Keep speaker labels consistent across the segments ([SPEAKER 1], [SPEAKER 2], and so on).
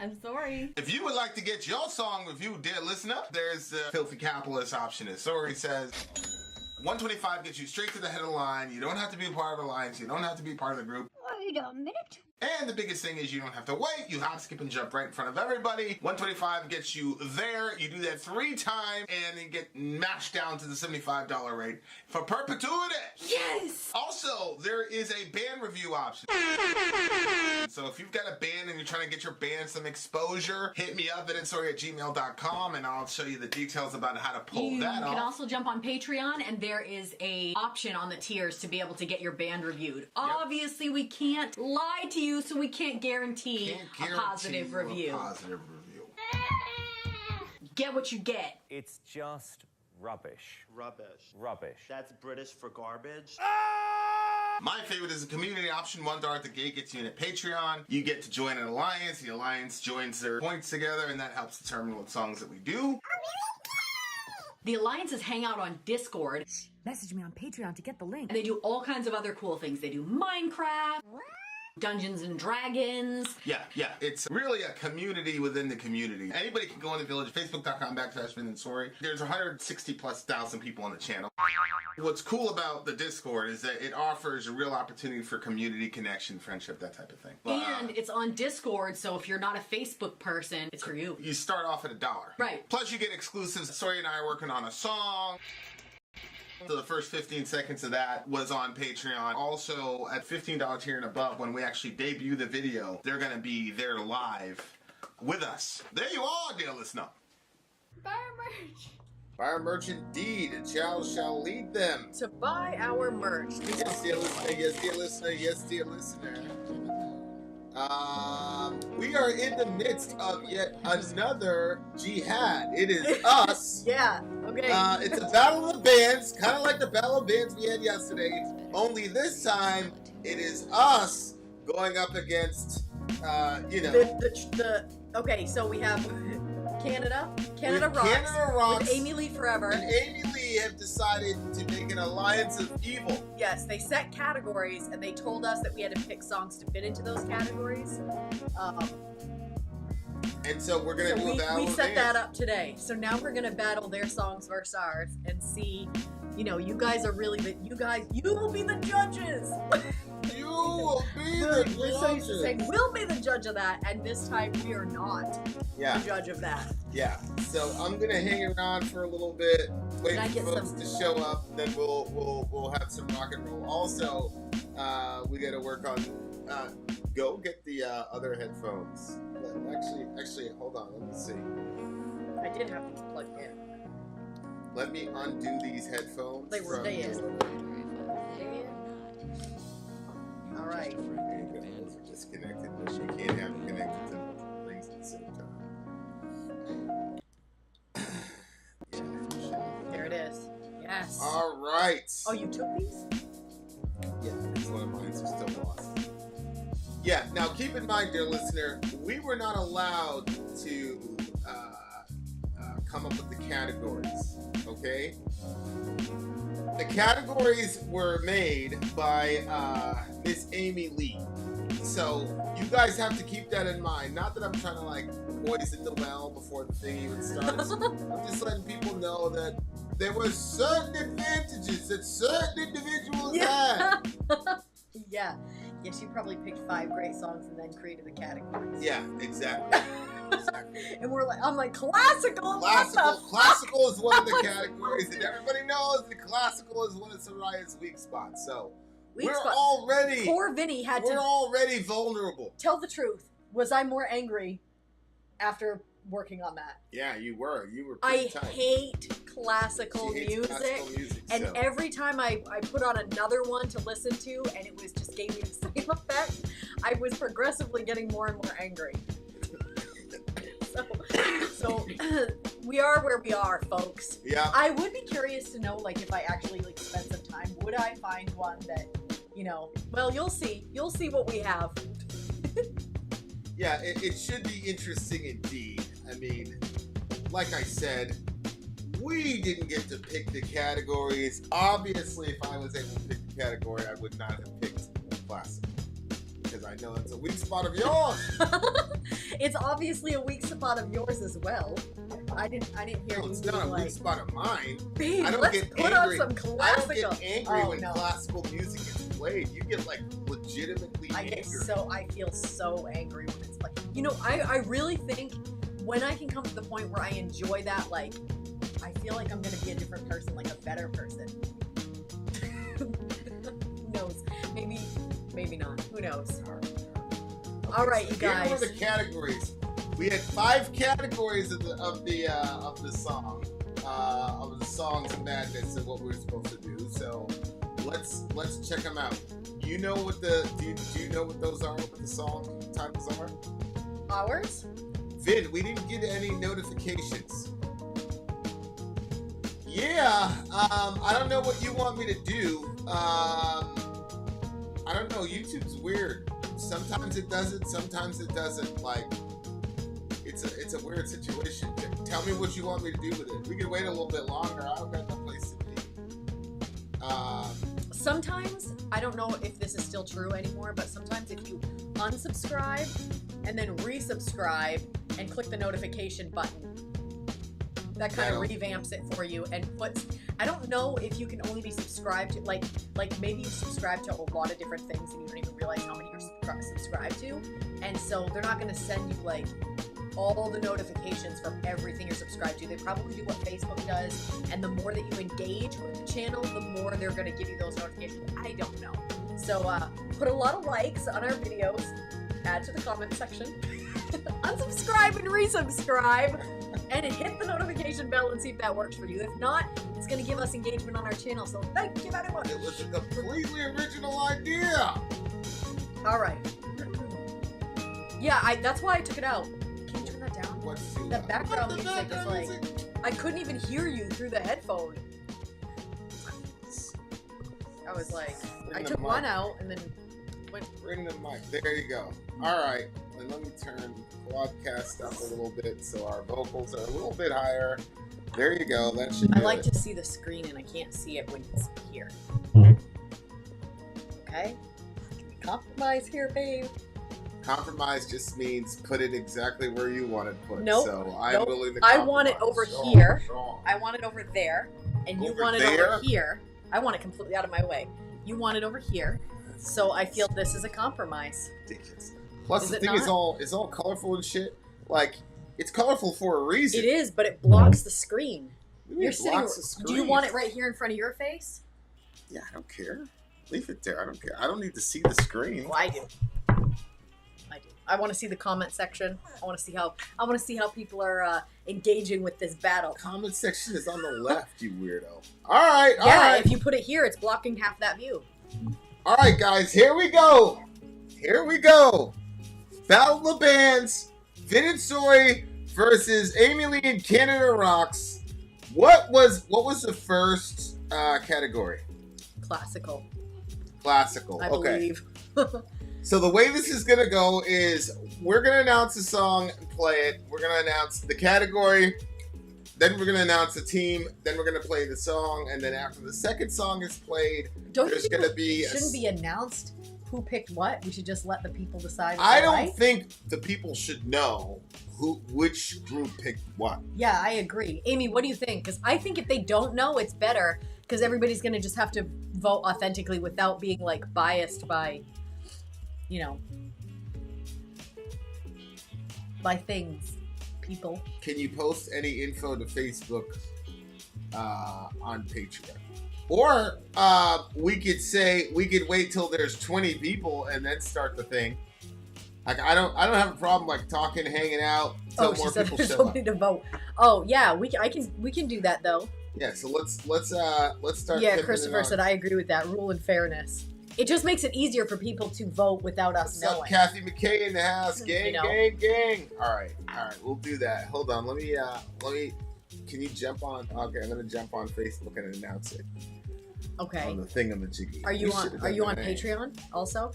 [SPEAKER 1] I'm sorry.
[SPEAKER 2] If you would like to get your song reviewed, dear listener, there's the filthy capitalist option, as Sori says. 125 gets you straight to the head of the line. You don't have to be a part of the alliance. You don't have to be part of the group.
[SPEAKER 1] Wait a minute.
[SPEAKER 2] And the biggest thing is you don't have to wait. You hop, skip, and jump right in front of everybody. 125 gets you there. You do that 3 times, and then get mashed down to the $75 rate for perpetuity.
[SPEAKER 1] Yes!
[SPEAKER 2] Also, there is a band review option. So if you've got a band and you're trying to get your band some exposure, hit me up at insori@gmail.com, and I'll show you the details about how to pull that off.
[SPEAKER 1] You can also jump on Patreon, and there is a option on the tiers to be able to get your band reviewed. Yep. Obviously, we can't lie to you, so we can't guarantee a positive review. Get what you get.
[SPEAKER 3] It's just rubbish.
[SPEAKER 4] Rubbish.
[SPEAKER 3] Rubbish.
[SPEAKER 4] That's British for garbage.
[SPEAKER 2] My favorite is the community option. $1 at the gate gets you in at Patreon. You get to join an alliance. The alliance joins their points together, and that helps determine what songs that we do.
[SPEAKER 1] The alliances hang out on Discord.
[SPEAKER 5] Message me on Patreon to get the link.
[SPEAKER 1] And they do all kinds of other cool things. They do Minecraft, Dungeons and Dragons.
[SPEAKER 2] Yeah. It's really a community within the community. Anybody can go in the village, facebook.com/Vin and Sori. There's 160,000+ people on the channel. What's cool about the Discord is that it offers a real opportunity for community connection, friendship, that type of thing.
[SPEAKER 1] And it's on Discord, so if you're not a Facebook person, it's for you.
[SPEAKER 2] You start off at $1.
[SPEAKER 1] Right.
[SPEAKER 2] Plus you get exclusives. Sori and I are working on a song. So the first 15 seconds of that was on Patreon. Also, at $15 tier and above, when we actually debut the video, they're going to be there live with us. There you are, dear listener.
[SPEAKER 1] Buy our merch.
[SPEAKER 2] Buy our merch indeed, and shall lead them.
[SPEAKER 1] To buy our merch.
[SPEAKER 2] Yes, dear listener. Yes, dear listener. Yes, dear listener. We are in the midst of yet another jihad. It is us.
[SPEAKER 1] Yeah, okay.
[SPEAKER 2] It's a battle of the bands, kind of like the battle of bands we had yesterday. Only this time, it is us going up against,
[SPEAKER 1] Okay, so we have Canada Rocks,
[SPEAKER 2] Canada Rocks
[SPEAKER 1] with Amy Lee Forever.
[SPEAKER 2] And Amy Lee have decided to make an alliance of evil.
[SPEAKER 1] Yes, they set categories, and they told us that we had to pick songs to fit into those categories.
[SPEAKER 2] And so we're going to do a battle.
[SPEAKER 1] We set that up today. So now we're going to battle their songs versus ours and see, you guys are really you will be the judges.
[SPEAKER 2] You will be the judges.
[SPEAKER 1] We're so used to saying we'll be the judge of that, and this time we are not the judge of that.
[SPEAKER 2] Yeah. So I'm gonna hang around for a little bit, wait for folks to show up, then we'll have some rock and roll. Also, we got to work on go get the other headphones. Actually, hold on. Let me see.
[SPEAKER 1] I did have these plugged in.
[SPEAKER 2] Let me undo these headphones.
[SPEAKER 1] They were dead. All right.
[SPEAKER 2] Those are disconnected, but you can't have them connected to multiple things at the same time.
[SPEAKER 1] There it is. Yes.
[SPEAKER 2] All right.
[SPEAKER 1] Oh, you took these?
[SPEAKER 2] Yeah, it's one of mine, so still lost. Yeah, now keep in mind, dear listener, we were not allowed to come up with the categories, okay? The categories were made by Miss Amy Lee. So you guys have to keep that in mind. Not that I'm trying to poison the well before the thing even starts. I'm just letting people know that there were certain advantages that certain individuals had.
[SPEAKER 1] Yeah. Yeah, she probably picked 5 great songs and then created the categories.
[SPEAKER 2] Yeah, exactly.
[SPEAKER 1] And I'm like, classical.
[SPEAKER 2] Classical is one of the categories, and everybody knows that classical is one of Soraya's weak spots. So
[SPEAKER 1] Poor Vinny
[SPEAKER 2] we're already vulnerable.
[SPEAKER 1] Tell the truth. Was I more angry after working on that?
[SPEAKER 2] Yeah, you were.
[SPEAKER 1] I hate classical music. And every time I put on another one to listen to, and it was just gave me the same effect, I was progressively getting more and more angry. So we are where we are, folks.
[SPEAKER 2] Yeah.
[SPEAKER 1] I would be curious to know, if I actually spend some time, would I find one that, well, you'll see. You'll see what we have.
[SPEAKER 2] Yeah, it should be interesting indeed. I mean, like I said, we didn't get to pick the categories. Obviously, if I was able to pick the category, I would not have picked classic, because I know that's a weak spot of yours.
[SPEAKER 1] It's obviously a weak spot of yours as well. I didn't hear
[SPEAKER 2] No,
[SPEAKER 1] you
[SPEAKER 2] it's
[SPEAKER 1] being
[SPEAKER 2] not a
[SPEAKER 1] like,
[SPEAKER 2] weak spot of mine.
[SPEAKER 1] babe,
[SPEAKER 2] I don't
[SPEAKER 1] let's
[SPEAKER 2] get
[SPEAKER 1] put
[SPEAKER 2] angry.
[SPEAKER 1] on some classical.
[SPEAKER 2] I don't get angry when
[SPEAKER 1] no.
[SPEAKER 2] classical music is played. You get like legitimately angry.
[SPEAKER 1] I feel so angry when it's like, you know, I really think when I can come to the point where I enjoy that, like, I feel like I'm gonna be a different person, like a better person. Who knows? Maybe not. Who knows? All right, you guys.
[SPEAKER 2] Here were the categories. We had 5 categories of the song, of the songs and madness of what we were supposed to do. So let's check them out. You know what do you know what those are? What the song titles are?
[SPEAKER 1] Ours?
[SPEAKER 2] Vin, we didn't get any notifications. Yeah, I don't know what you want me to do. I don't know. YouTube's weird. Sometimes it does it. Sometimes it doesn't. Like, it's a weird situation. Tell me what you want me to do with it. We can wait a little bit longer. I've got no place to be.
[SPEAKER 1] Sometimes, I don't know if this is still true anymore, but sometimes if you unsubscribe and then resubscribe and click the notification button, that kind of revamps it for you and puts, I don't know if you can only be subscribed to, like maybe you subscribe to a lot of different things and you don't even realize how many you're subscribed to, and so they're not going to send you like all the notifications from everything you're subscribed to. They probably do what Facebook does, and the more that you engage with the channel, the more they're going to give you those notifications. I don't know. So put a lot of likes on our videos, add to the comment section, unsubscribe and resubscribe, and hit the notification bell and see if that works for you. If not, it's going to give us engagement on our channel, so thank you very much.
[SPEAKER 2] It was a completely original idea.
[SPEAKER 1] All right. Yeah, that's why I took it out. Can you turn that down?
[SPEAKER 2] What's
[SPEAKER 1] The background music is like, I couldn't even hear you through the headphone. I was like, I took one out and then went.
[SPEAKER 2] Bring the mic. There you go. All right. And let me turn the quadcast up a little bit so our vocals are a little bit higher. There you go. That should.
[SPEAKER 1] I like to see the screen and I can't see it when it's here. Okay. Can we compromise here, babe?
[SPEAKER 2] Compromise just means put it exactly where you want it put.
[SPEAKER 1] Nope.
[SPEAKER 2] So I'm willing to
[SPEAKER 1] I
[SPEAKER 2] compromise.
[SPEAKER 1] want it over here.
[SPEAKER 2] Strong.
[SPEAKER 1] I want it over there, and you
[SPEAKER 2] Over
[SPEAKER 1] want it
[SPEAKER 2] there?
[SPEAKER 1] over here. I want it completely out of my way. You want it over here. So I feel this is a compromise.
[SPEAKER 2] Ridiculous. Plus
[SPEAKER 1] Is
[SPEAKER 2] the
[SPEAKER 1] it
[SPEAKER 2] thing is
[SPEAKER 1] not?
[SPEAKER 2] all colorful and shit. Like, it's colorful for a reason.
[SPEAKER 1] It is, but it blocks the screen.
[SPEAKER 2] What do you mean
[SPEAKER 1] You're
[SPEAKER 2] it
[SPEAKER 1] sitting.
[SPEAKER 2] blocks the screen?
[SPEAKER 1] Do you want it right here in front of your face?
[SPEAKER 2] Yeah, I don't care. Leave it there. I don't care. I don't need to see the screen.
[SPEAKER 1] Well, I do. I want to see the comment section. I want to see how people are engaging with this battle.
[SPEAKER 2] Comment section is on the left, you weirdo. All right.
[SPEAKER 1] Yeah, if you put it here, it's blocking half that view.
[SPEAKER 2] All right, guys. Here we go. Battle of the Bands. Vin and Sori versus Lee and Canada Rocks. What was the first category?
[SPEAKER 1] Classical.
[SPEAKER 2] Classical.
[SPEAKER 1] I
[SPEAKER 2] Okay.
[SPEAKER 1] believe.
[SPEAKER 2] So the way this is gonna go is we're gonna announce a song and play it. We're gonna announce the category, then we're gonna announce the team, then we're gonna play the song, and then after the second song is played, there's gonna be
[SPEAKER 1] shouldn't be announced who picked what. We should just let the people decide.
[SPEAKER 2] I don't think the people should know which group picked what.
[SPEAKER 1] Yeah, I agree. Amy, what do you think? Because I think if they don't know, it's better because everybody's gonna just have to vote authentically without being like biased by, you know, by things, people.
[SPEAKER 2] Can you post any info to Facebook on Patreon? Or we could wait till there's 20 people and then start the thing. Like I don't have a problem like talking, hanging out until more people
[SPEAKER 1] there's
[SPEAKER 2] show
[SPEAKER 1] somebody
[SPEAKER 2] up.
[SPEAKER 1] to vote. Oh yeah, we can do that though.
[SPEAKER 2] Yeah, so let's start.
[SPEAKER 1] Yeah, Christopher said I agree with that. Rule and fairness. It just makes it easier for people to vote without us
[SPEAKER 2] What's
[SPEAKER 1] knowing.
[SPEAKER 2] up, Kathy McKay in the house? Gang,
[SPEAKER 1] You know.
[SPEAKER 2] gang. All right, we'll do that. Hold on, let me. Can you jump on? Okay, I'm gonna jump on Facebook and announce it.
[SPEAKER 1] Okay.
[SPEAKER 2] On the thingamajiggy.
[SPEAKER 1] Are you on Patreon also?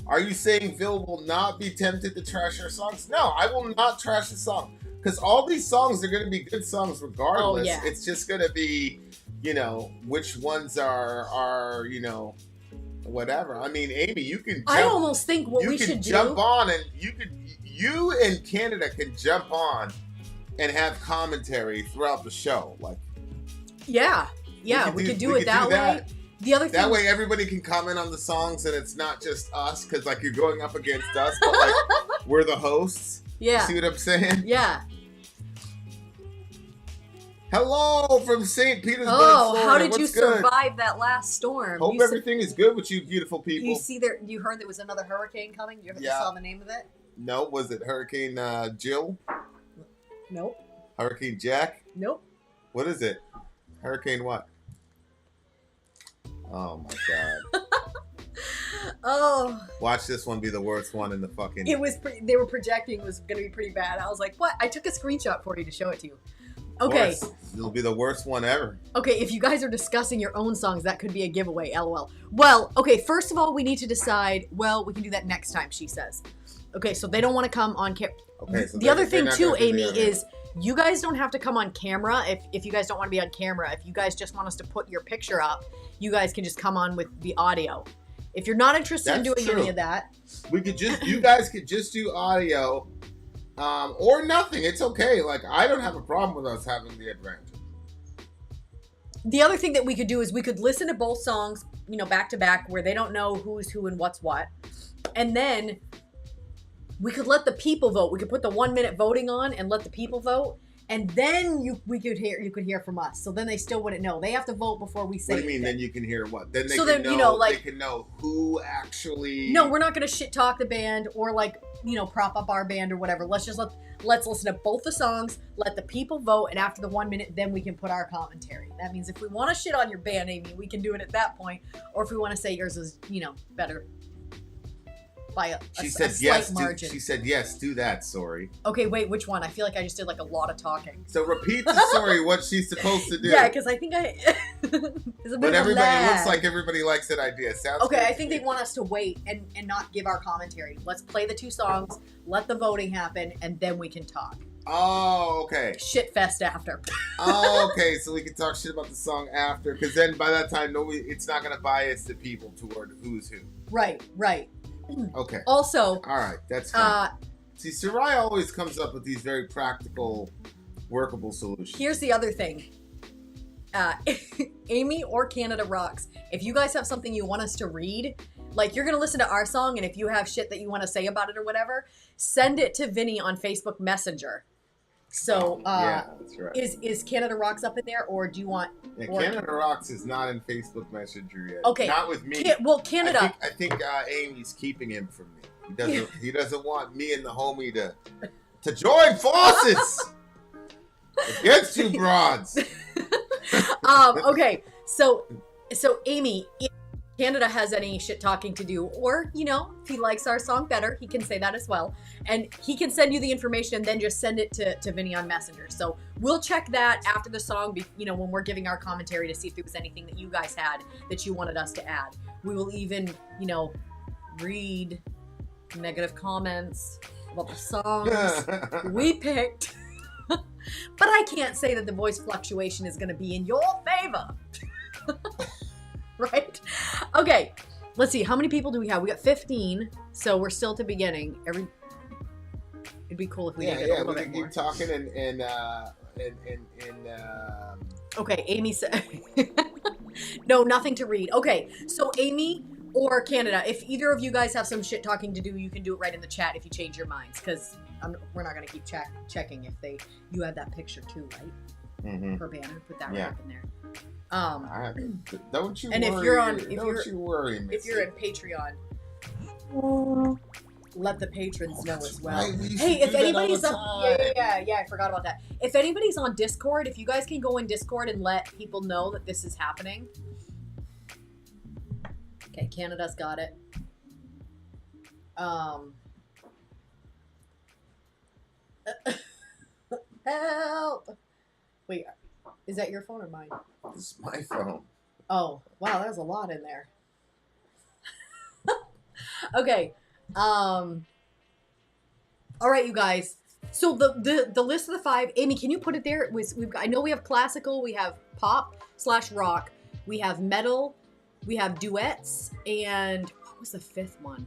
[SPEAKER 2] Are you saying Phil will not be tempted to trash our songs? No, I will not trash the song. Because all these songs are going to be good songs regardless.
[SPEAKER 1] Oh, yeah.
[SPEAKER 2] It's just going to be, which ones are whatever. I mean, Amy, you can.
[SPEAKER 1] I almost think what we should do.
[SPEAKER 2] You can jump on, and you and Canada can jump on and have commentary throughout the show. Like,
[SPEAKER 1] yeah, we could do it that way. The other thing,
[SPEAKER 2] that way everybody can comment on the songs, and it's not just us, because like you're going up against us, but like we're the hosts.
[SPEAKER 1] Yeah.
[SPEAKER 2] You see what I'm saying?
[SPEAKER 1] Yeah.
[SPEAKER 2] Hello from St. Petersburg, Florida.
[SPEAKER 1] How did you survive that last storm?
[SPEAKER 2] Hope everything is good with you beautiful people.
[SPEAKER 1] You heard there was another hurricane coming? You saw the name of it?
[SPEAKER 2] No, was it Hurricane Jill?
[SPEAKER 1] Nope.
[SPEAKER 2] Hurricane Jack?
[SPEAKER 1] Nope.
[SPEAKER 2] What is it? Hurricane what? Oh my god.
[SPEAKER 1] Oh.
[SPEAKER 2] Watch this one be the worst one in the fucking...
[SPEAKER 1] They were projecting it was going to be pretty bad. I was like, what? I took a screenshot for you to show it to you. Okay.
[SPEAKER 2] It'll be the worst one ever.
[SPEAKER 1] Okay, if you guys are discussing your own songs, that could be a giveaway, LOL. Well, okay, first of all, we need to decide, we can do that next time, she says. Okay, so they don't want to come on camera. Okay, so the other thing too, Amy, is you guys don't have to come on camera if you guys don't want to be on camera. If you guys just want us to put your picture up, you guys can just come on with the audio. If you're not interested in doing any of that.
[SPEAKER 2] You guys could just do audio. Or nothing. It's okay. Like, I don't have a problem with us having the advantage.
[SPEAKER 1] The other thing that we could do is we could listen to both songs, back to back, where they don't know who's who and what's what. And then we could let the people vote. We could put the 1 minute voting on and let the people vote. And then you could hear from us. So then they still wouldn't know. They have to vote before we say
[SPEAKER 2] What do you mean,
[SPEAKER 1] anything.
[SPEAKER 2] then you can hear what? Then they they can know who actually...
[SPEAKER 1] No, we're not going to shit talk the band or prop up our band or whatever. Let's listen to both the songs, let the people vote, and after the 1 minute, then we can put our commentary. That means if we want to shit on your band, Amy, we can do it at that point. Or if we want to say yours is, better by a slight margin.
[SPEAKER 2] She said yes, do that, Sori.
[SPEAKER 1] Okay, wait, which one? I feel like I just did a lot of talking.
[SPEAKER 2] So repeat to Sori what she's supposed to do.
[SPEAKER 1] Yeah, because I think it
[SPEAKER 2] looks like everybody likes that idea. Sounds
[SPEAKER 1] okay, I think they want us to wait and not give our commentary. Let's play the two songs, let the voting happen, and then we can talk.
[SPEAKER 2] Oh, okay.
[SPEAKER 1] Shit fest after.
[SPEAKER 2] Oh, okay, so we can talk shit about the song after, because then by that time, it's not going to bias the people toward who's who.
[SPEAKER 1] Right.
[SPEAKER 2] Okay.
[SPEAKER 1] Also,
[SPEAKER 2] all right, that's fine. See, Sarai always comes up with these very practical, workable solutions.
[SPEAKER 1] Here's the other thing. Amy or Canada Rocks, if you guys have something you want us to read, like you're going to listen to our song, and if you have shit that you want to say about it or whatever, send it to Vinny on Facebook Messenger. So,
[SPEAKER 2] yeah, that's right.
[SPEAKER 1] Is Canada Rocks up in there, or do you want...
[SPEAKER 2] Yeah, Canada Rocks is not in Facebook Messenger yet.
[SPEAKER 1] Okay.
[SPEAKER 2] Not with me.
[SPEAKER 1] Canada...
[SPEAKER 2] I think Amy's keeping him from me. He doesn't want me and the homie to join forces against you broads.
[SPEAKER 1] Okay, so Amy... Canada has any shit talking to do, or, if he likes our song better, he can say that as well. And he can send you the information, then just send it to Vinny on Messenger. So we'll check that after the song, when we're giving our commentary to see if there was anything that you guys had that you wanted us to add. We will even, read negative comments about the songs we picked. But I can't say that the voice fluctuation is going to be in your favor. Right? Okay. Let's see. How many people do we have? We got 15. So we're still at the beginning. It'd be cool if we did get a little bit more.
[SPEAKER 2] Keep talking and
[SPEAKER 1] Okay. Amy said, no, nothing to read. Okay. So Amy or Canada, if either of you guys have some shit talking to do, you can do it right in the chat if you change your minds. Because we're not going to keep checking if you have that picture too, right? Mm-hmm. Per banner. Put that right up in there.
[SPEAKER 2] Don't you
[SPEAKER 1] and
[SPEAKER 2] worry.
[SPEAKER 1] If you're in Patreon, let the patrons know as well. Hey, if anybody's yeah, I forgot about that. If anybody's on Discord, if you guys can go in Discord and let people know that this is happening. Okay, Canada's got it. Help! Wait. Is that your phone or mine?
[SPEAKER 2] This is my phone.
[SPEAKER 1] Oh, wow, there's a lot in there. Okay. All right, you guys. So the list of the 5, Amy, can you put it there? I know we have classical, we have pop/rock, we have metal, We have duets, and what was the fifth one?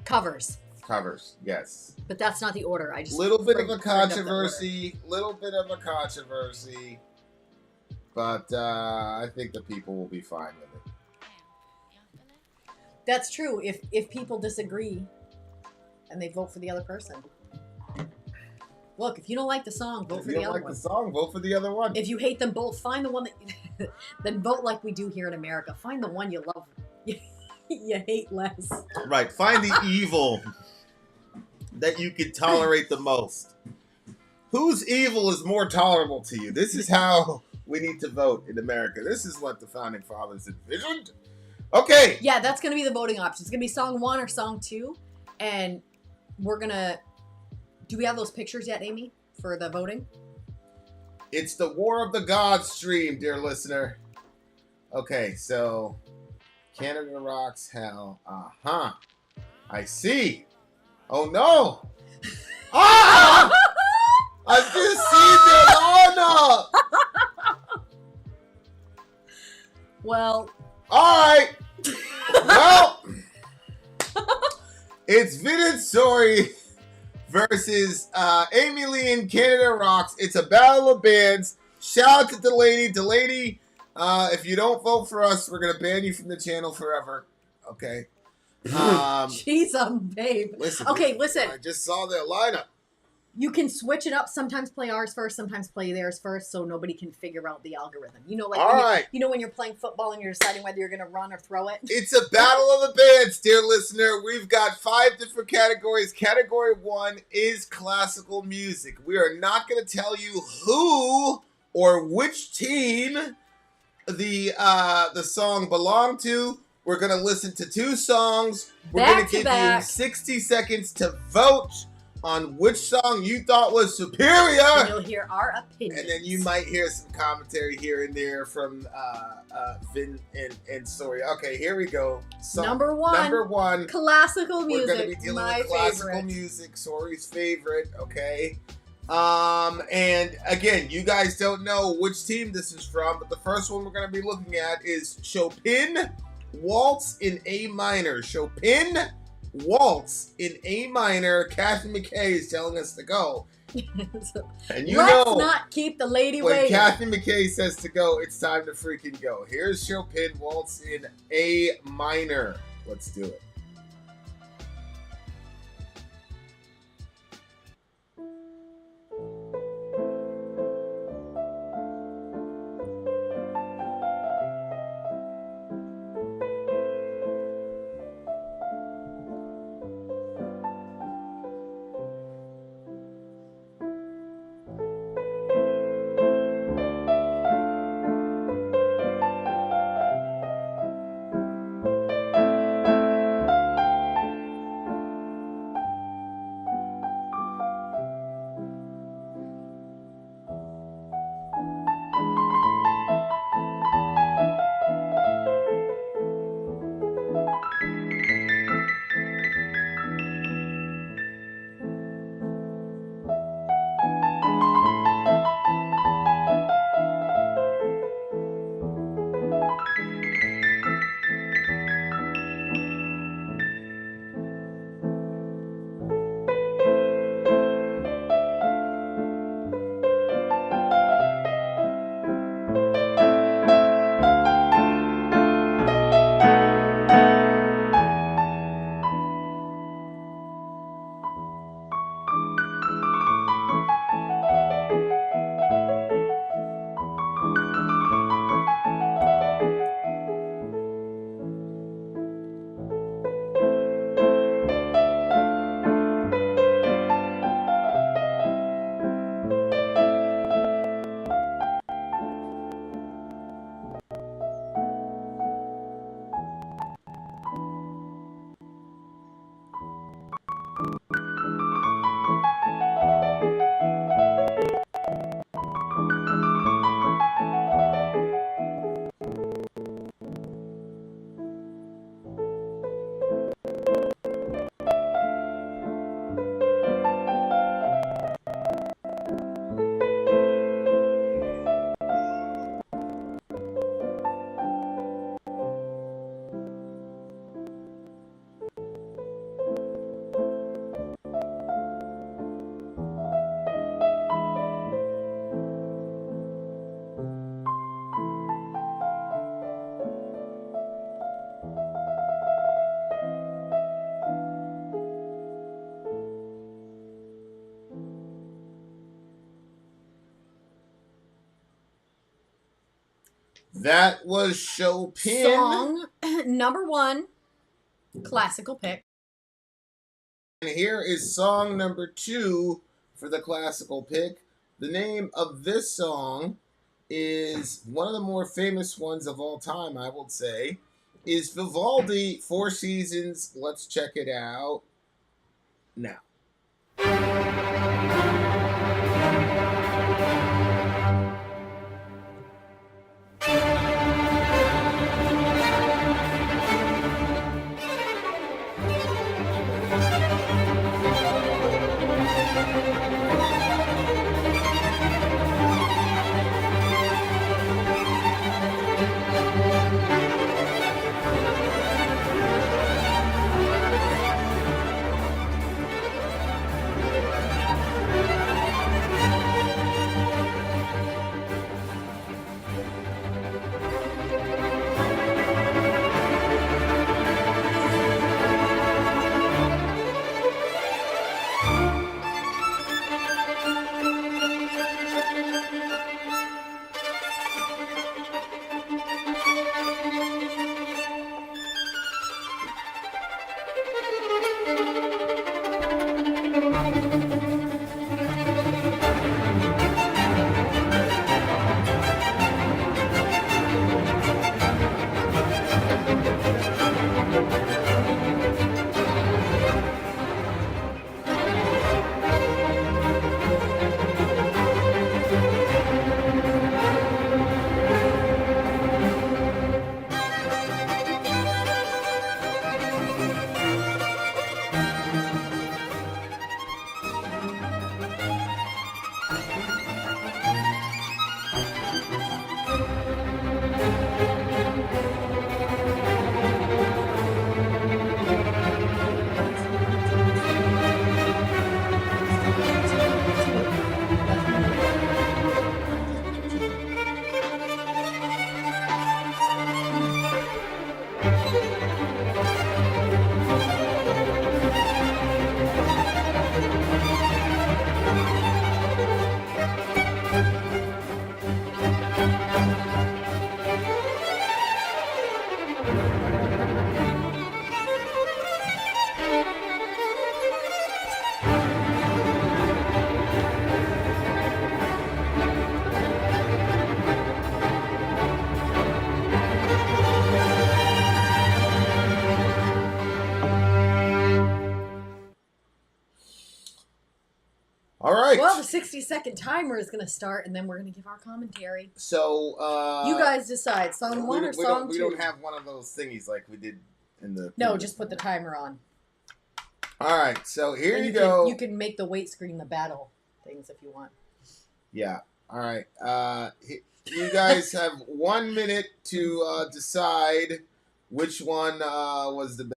[SPEAKER 1] Covers.
[SPEAKER 2] Covers, yes.
[SPEAKER 1] But that's not the order. I just
[SPEAKER 2] Little bit of a controversy. But I think the people will be fine with it.
[SPEAKER 1] That's true. If people disagree and they vote for the other person. Look, if you don't like the song, vote for the other one. If you don't like the
[SPEAKER 2] song, vote for the other one.
[SPEAKER 1] If you hate them both, find the one that then vote like we do here in America. Find the one you love. You hate less.
[SPEAKER 2] Right. Find the evil that you can tolerate the most. Whose evil is more tolerable to you? This is how we need to vote in America. This is what the founding fathers envisioned. Okay.
[SPEAKER 1] Yeah, that's going to be the voting option. It's going to be song 1 or song 2. And we're going to... Do we have those pictures yet, Amy, for the voting?
[SPEAKER 2] It's the War of the Gods stream, dear listener. Okay, so... Canada Rocks Hell. Uh-huh. I see. Oh, no. Ah! I've just seen it. Oh, no.
[SPEAKER 1] Well.
[SPEAKER 2] All right. Well. It's Vin and Sori versus Amy Lee and Canada Rocks. It's a battle of bands. Shout out to Delaney. Delaney, if you don't vote for us, we're going to ban you from the channel forever. Okay.
[SPEAKER 1] She's a babe.
[SPEAKER 2] Listen.
[SPEAKER 1] Listen.
[SPEAKER 2] I just saw their lineup.
[SPEAKER 1] You can switch it up. Sometimes play ours first, sometimes play theirs first, so nobody can figure out the algorithm. You know, like when you're playing football and you're deciding whether you're going to run or throw it.
[SPEAKER 2] It's a battle of the bands, dear listener. We've got 5 different categories. Category 1 is classical music. We are not going to tell you who or which team the song belonged to. We're going to listen to 2 songs. We're going to give you 60 seconds to vote on which song you thought was superior.
[SPEAKER 1] And you'll hear our opinions.
[SPEAKER 2] And then you might hear some commentary here and there from Vin and Sori. Okay, here we go.
[SPEAKER 1] Number one. Classical music.
[SPEAKER 2] We're going to be dealing with classical music. Sori's favorite. Okay. And again, you guys don't know which team this is from, but the first one we're going to be looking at is Chopin Waltz in A minor. Chopin Waltz in A minor. Kathy McKay is telling us to go. And
[SPEAKER 1] let's not keep the lady waiting.
[SPEAKER 2] When Kathy McKay says to go, it's time to freaking go. Here's Chopin Waltz in A minor. Let's do it. That was Chopin.
[SPEAKER 1] Song number 1, classical pick.
[SPEAKER 2] And here is song number 2 for the classical pick. The name of this song is one of the more famous ones of all time, I would say, is Vivaldi, Four Seasons. Let's check it out now. All right.
[SPEAKER 1] Well, the 60-second timer is going to start, and then we're going to give our commentary.
[SPEAKER 2] So,
[SPEAKER 1] you guys decide, song 1 or song 2?
[SPEAKER 2] We don't have one of those thingies like we did in the...
[SPEAKER 1] No, just put the timer on.
[SPEAKER 2] All right, so here
[SPEAKER 1] and
[SPEAKER 2] you go.
[SPEAKER 1] You can make the wait screen the battle things if you want.
[SPEAKER 2] Yeah, all right. You guys have 1 minute to decide which one was the best.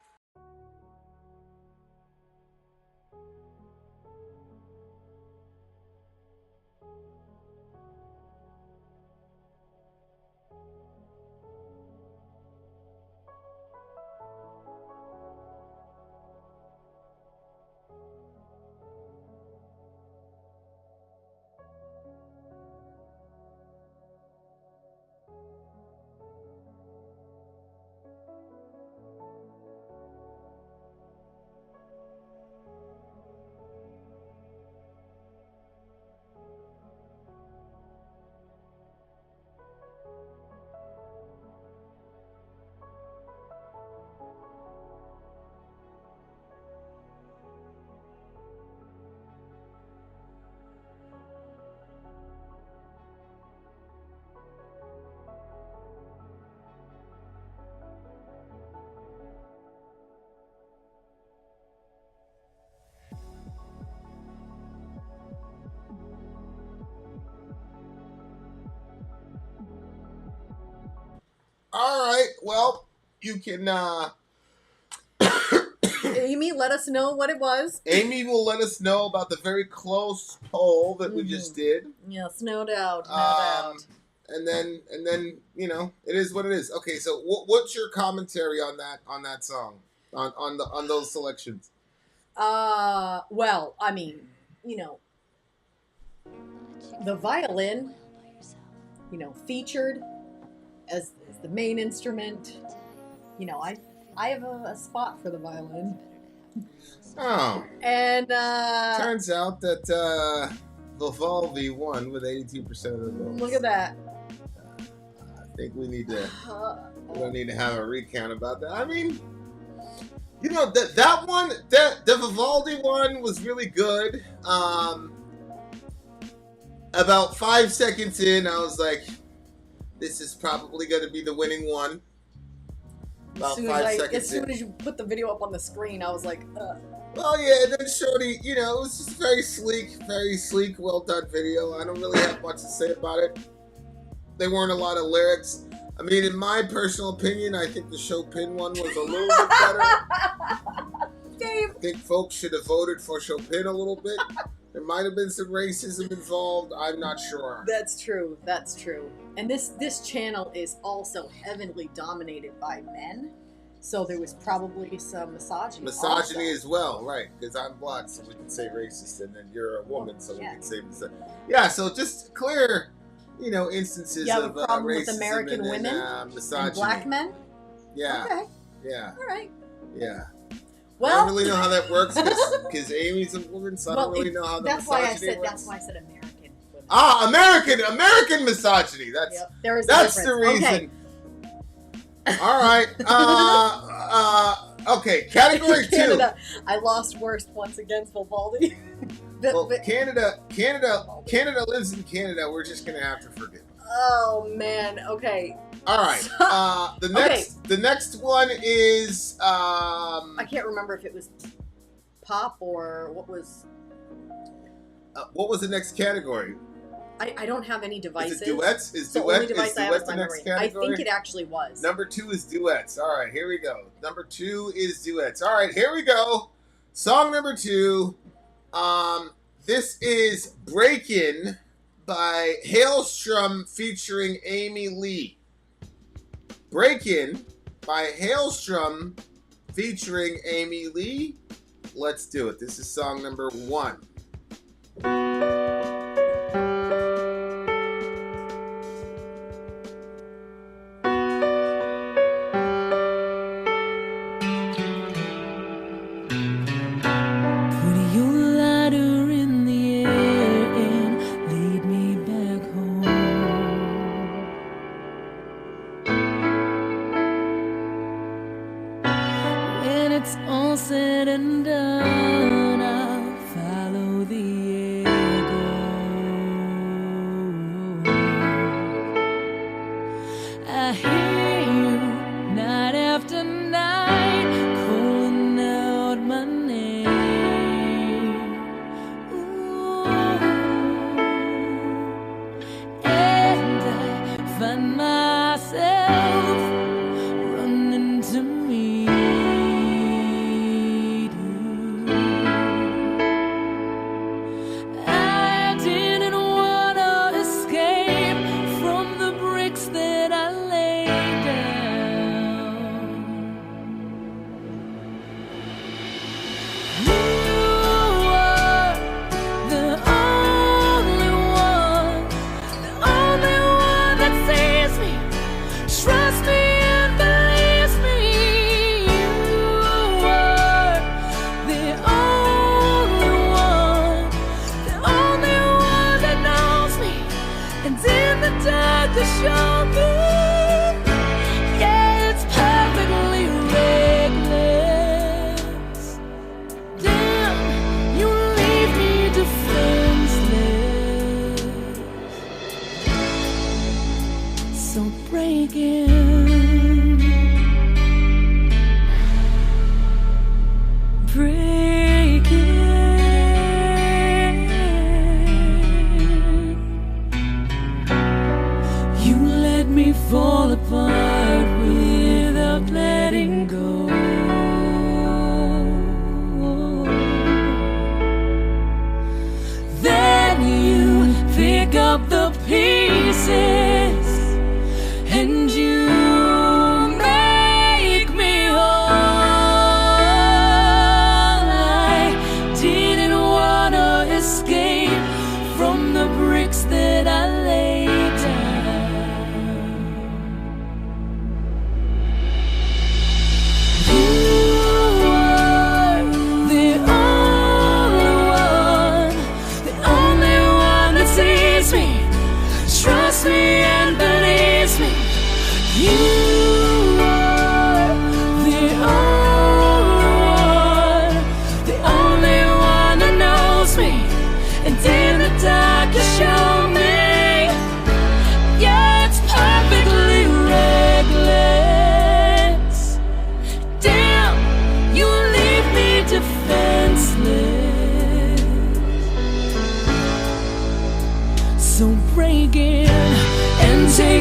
[SPEAKER 2] All right, well, you can...
[SPEAKER 1] Amy, let us know what it was.
[SPEAKER 2] Amy will let us know about the very close poll that we just did.
[SPEAKER 1] Yes, no doubt, no doubt.
[SPEAKER 2] And then, you know, it is what it is. Okay, so what's your commentary on that song, on those selections?
[SPEAKER 1] Well, I mean, you know, the violin, you know, featured as the main instrument. You know, I have a spot for the violin.
[SPEAKER 2] Oh.
[SPEAKER 1] And
[SPEAKER 2] turns out that Vivaldi won with 82% of the votes.
[SPEAKER 1] look at that.
[SPEAKER 2] I think we don't need to have a recount about that. I mean, you know, that one, the Vivaldi one was really good. About 5 seconds in, I was like, this is probably going to be the winning one. About 5 seconds
[SPEAKER 1] as soon as you put the video up on the screen, I was like,
[SPEAKER 2] Well, yeah, and then Shorty, you know, it was just very sleek, well done video. I don't really have much to say about it. There weren't a lot of lyrics. I mean, in my personal opinion, I think the Chopin one was a little bit better.
[SPEAKER 1] Dave.
[SPEAKER 2] I think folks should have voted for Chopin a little bit. There might have been some racism involved. I'm not sure.
[SPEAKER 1] That's true. That's true. And this channel is also heavily dominated by men. So there was probably some misogyny.
[SPEAKER 2] Misogyny as well, right? Because I'm black, so we can say racist, and then you're a woman, so we can say misogyny. Yeah, so just clear, you know, instances of
[SPEAKER 1] problem
[SPEAKER 2] racism
[SPEAKER 1] with American women
[SPEAKER 2] misogyny.
[SPEAKER 1] and black men?
[SPEAKER 2] Yeah.
[SPEAKER 1] Okay.
[SPEAKER 2] Yeah.
[SPEAKER 1] All right.
[SPEAKER 2] Yeah.
[SPEAKER 1] Well,
[SPEAKER 2] I don't really know how that works because Amy's a woman, so I don't really know how the misogyny works.
[SPEAKER 1] That's why I said American women.
[SPEAKER 2] Ah, American misogyny. That's
[SPEAKER 1] there is
[SPEAKER 2] that's the reason.
[SPEAKER 1] Okay.
[SPEAKER 2] All right. Okay. Category
[SPEAKER 1] Canada. I lost worst once against Vivaldi.
[SPEAKER 2] Well, Canada lives in Canada. We're just gonna have to forgive.
[SPEAKER 1] Oh man. Okay.
[SPEAKER 2] All right. The next one is
[SPEAKER 1] I can't remember if it was pop or what was.
[SPEAKER 2] What was the next category?
[SPEAKER 1] I don't have any devices.
[SPEAKER 2] Is it duets?
[SPEAKER 1] It's the only device I have is my
[SPEAKER 2] next
[SPEAKER 1] memory.
[SPEAKER 2] category?
[SPEAKER 1] I think it actually was.
[SPEAKER 2] Number 2 is duets. All right, here we go. Number 2 is duets. All right, here we go. Song number 2. This is Breakin' by Hailstrom featuring Amy Lee. Breakin' by Hailstrom featuring Amy Lee. Let's do it. This is song number 1.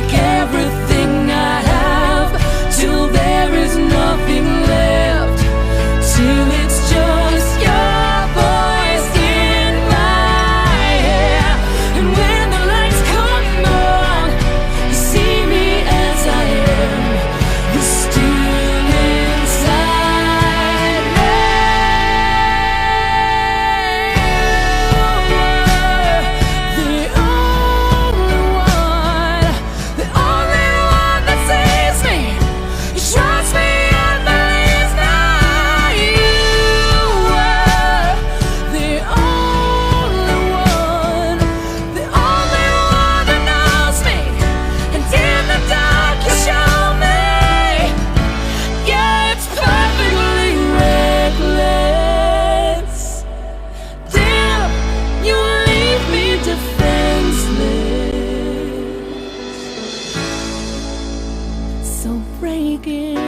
[SPEAKER 6] take everything I have till there is nothing left, till it's just your voice in my hair. And when the lights come on, you see me as I am. You're still inside me. You were the only one that sees me. You trust me and believes now. You were the only one that knows me. And in the dark you show me, yeah, it's perfectly reckless. Then you leave me defenseless. So break it.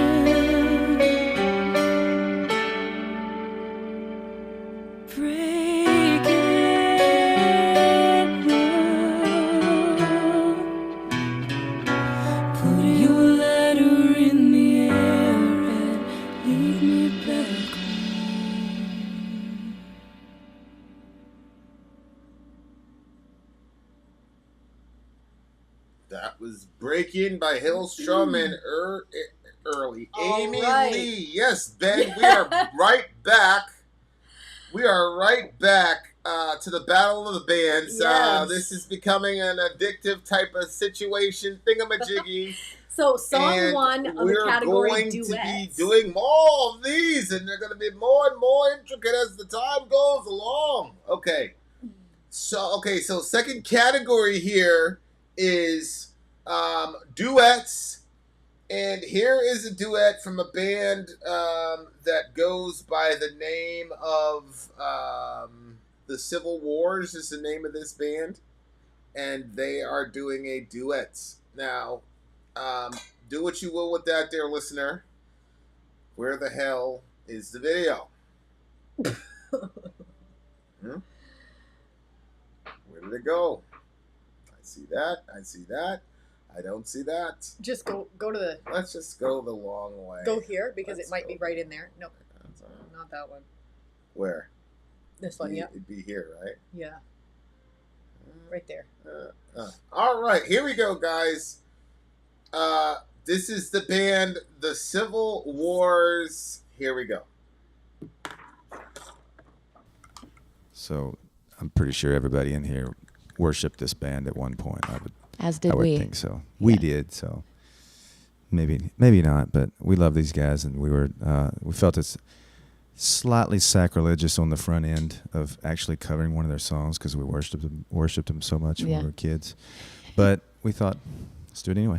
[SPEAKER 6] Break it. Put your letter in the air and lead me back home.
[SPEAKER 2] That was Break In by Hillstrom and Early.
[SPEAKER 1] All
[SPEAKER 2] Amy
[SPEAKER 1] right.
[SPEAKER 2] Lee. Yes, Ben, we are right back. We are right back to the Battle of the Bands.
[SPEAKER 1] Yes.
[SPEAKER 2] This is becoming an addictive type of situation, thingamajiggy.
[SPEAKER 1] So song
[SPEAKER 2] And
[SPEAKER 1] 1 of the
[SPEAKER 2] we're
[SPEAKER 1] category
[SPEAKER 2] going
[SPEAKER 1] duets.
[SPEAKER 2] to be doing more of these, and they're going to be more and more intricate as the time goes along. Okay. So second category here is duets. And here is a duet from a band that goes by the name of The Civil Wars is the name of this band. And they are doing a duet. Now, do what you will with that, dear listener. Where the hell is the video? Where did it go? I see that. I see that. I don't see that.
[SPEAKER 1] Just go to the...
[SPEAKER 2] Let's just go the long way.
[SPEAKER 1] Go here, because
[SPEAKER 2] Let's
[SPEAKER 1] it might be
[SPEAKER 2] go.
[SPEAKER 1] right in there. No, not that one.
[SPEAKER 2] Where?
[SPEAKER 1] This one, yeah.
[SPEAKER 2] It'd be here, right?
[SPEAKER 1] Yeah. Right there.
[SPEAKER 2] All right, here we go, guys. This is the band The Civil Wars. Here we go.
[SPEAKER 7] So I'm pretty sure everybody in here worshipped this band at one point. I would
[SPEAKER 8] we.
[SPEAKER 7] would think so. We did. So maybe not, but we love these guys, and we felt it's slightly sacrilegious on the front end of actually covering one of their songs because we worshipped them so much when we were kids. But we thought, let's do it anyway.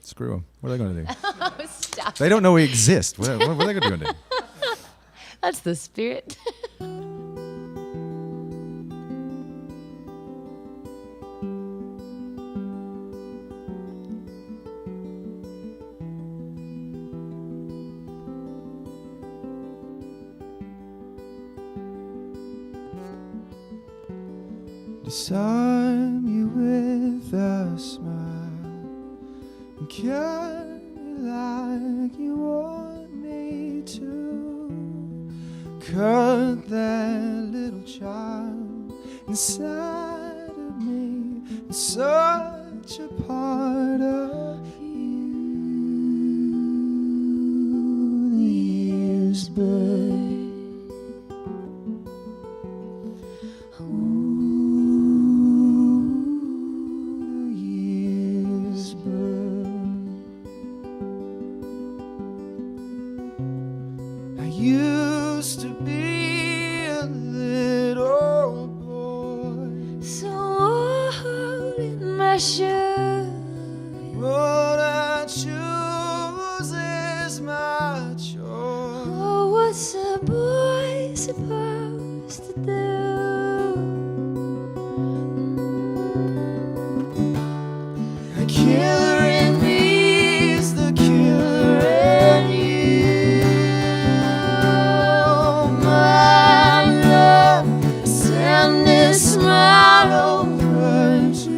[SPEAKER 7] Screw them. What are they going to do?
[SPEAKER 8] Oh, stop.
[SPEAKER 7] They don't know we exist. What are they going to do?
[SPEAKER 8] That's the spirit.
[SPEAKER 7] Disarm you with a smile and carry like you want me to. Cut that little child inside of me, such a part of you. The years burn. Used to be a little boy,
[SPEAKER 6] So old in my shirt.
[SPEAKER 7] what I choose is my choice.
[SPEAKER 6] Oh, what's a boy supposed to do?
[SPEAKER 7] The killer in me is the killer in you. My love, send this smile over to you.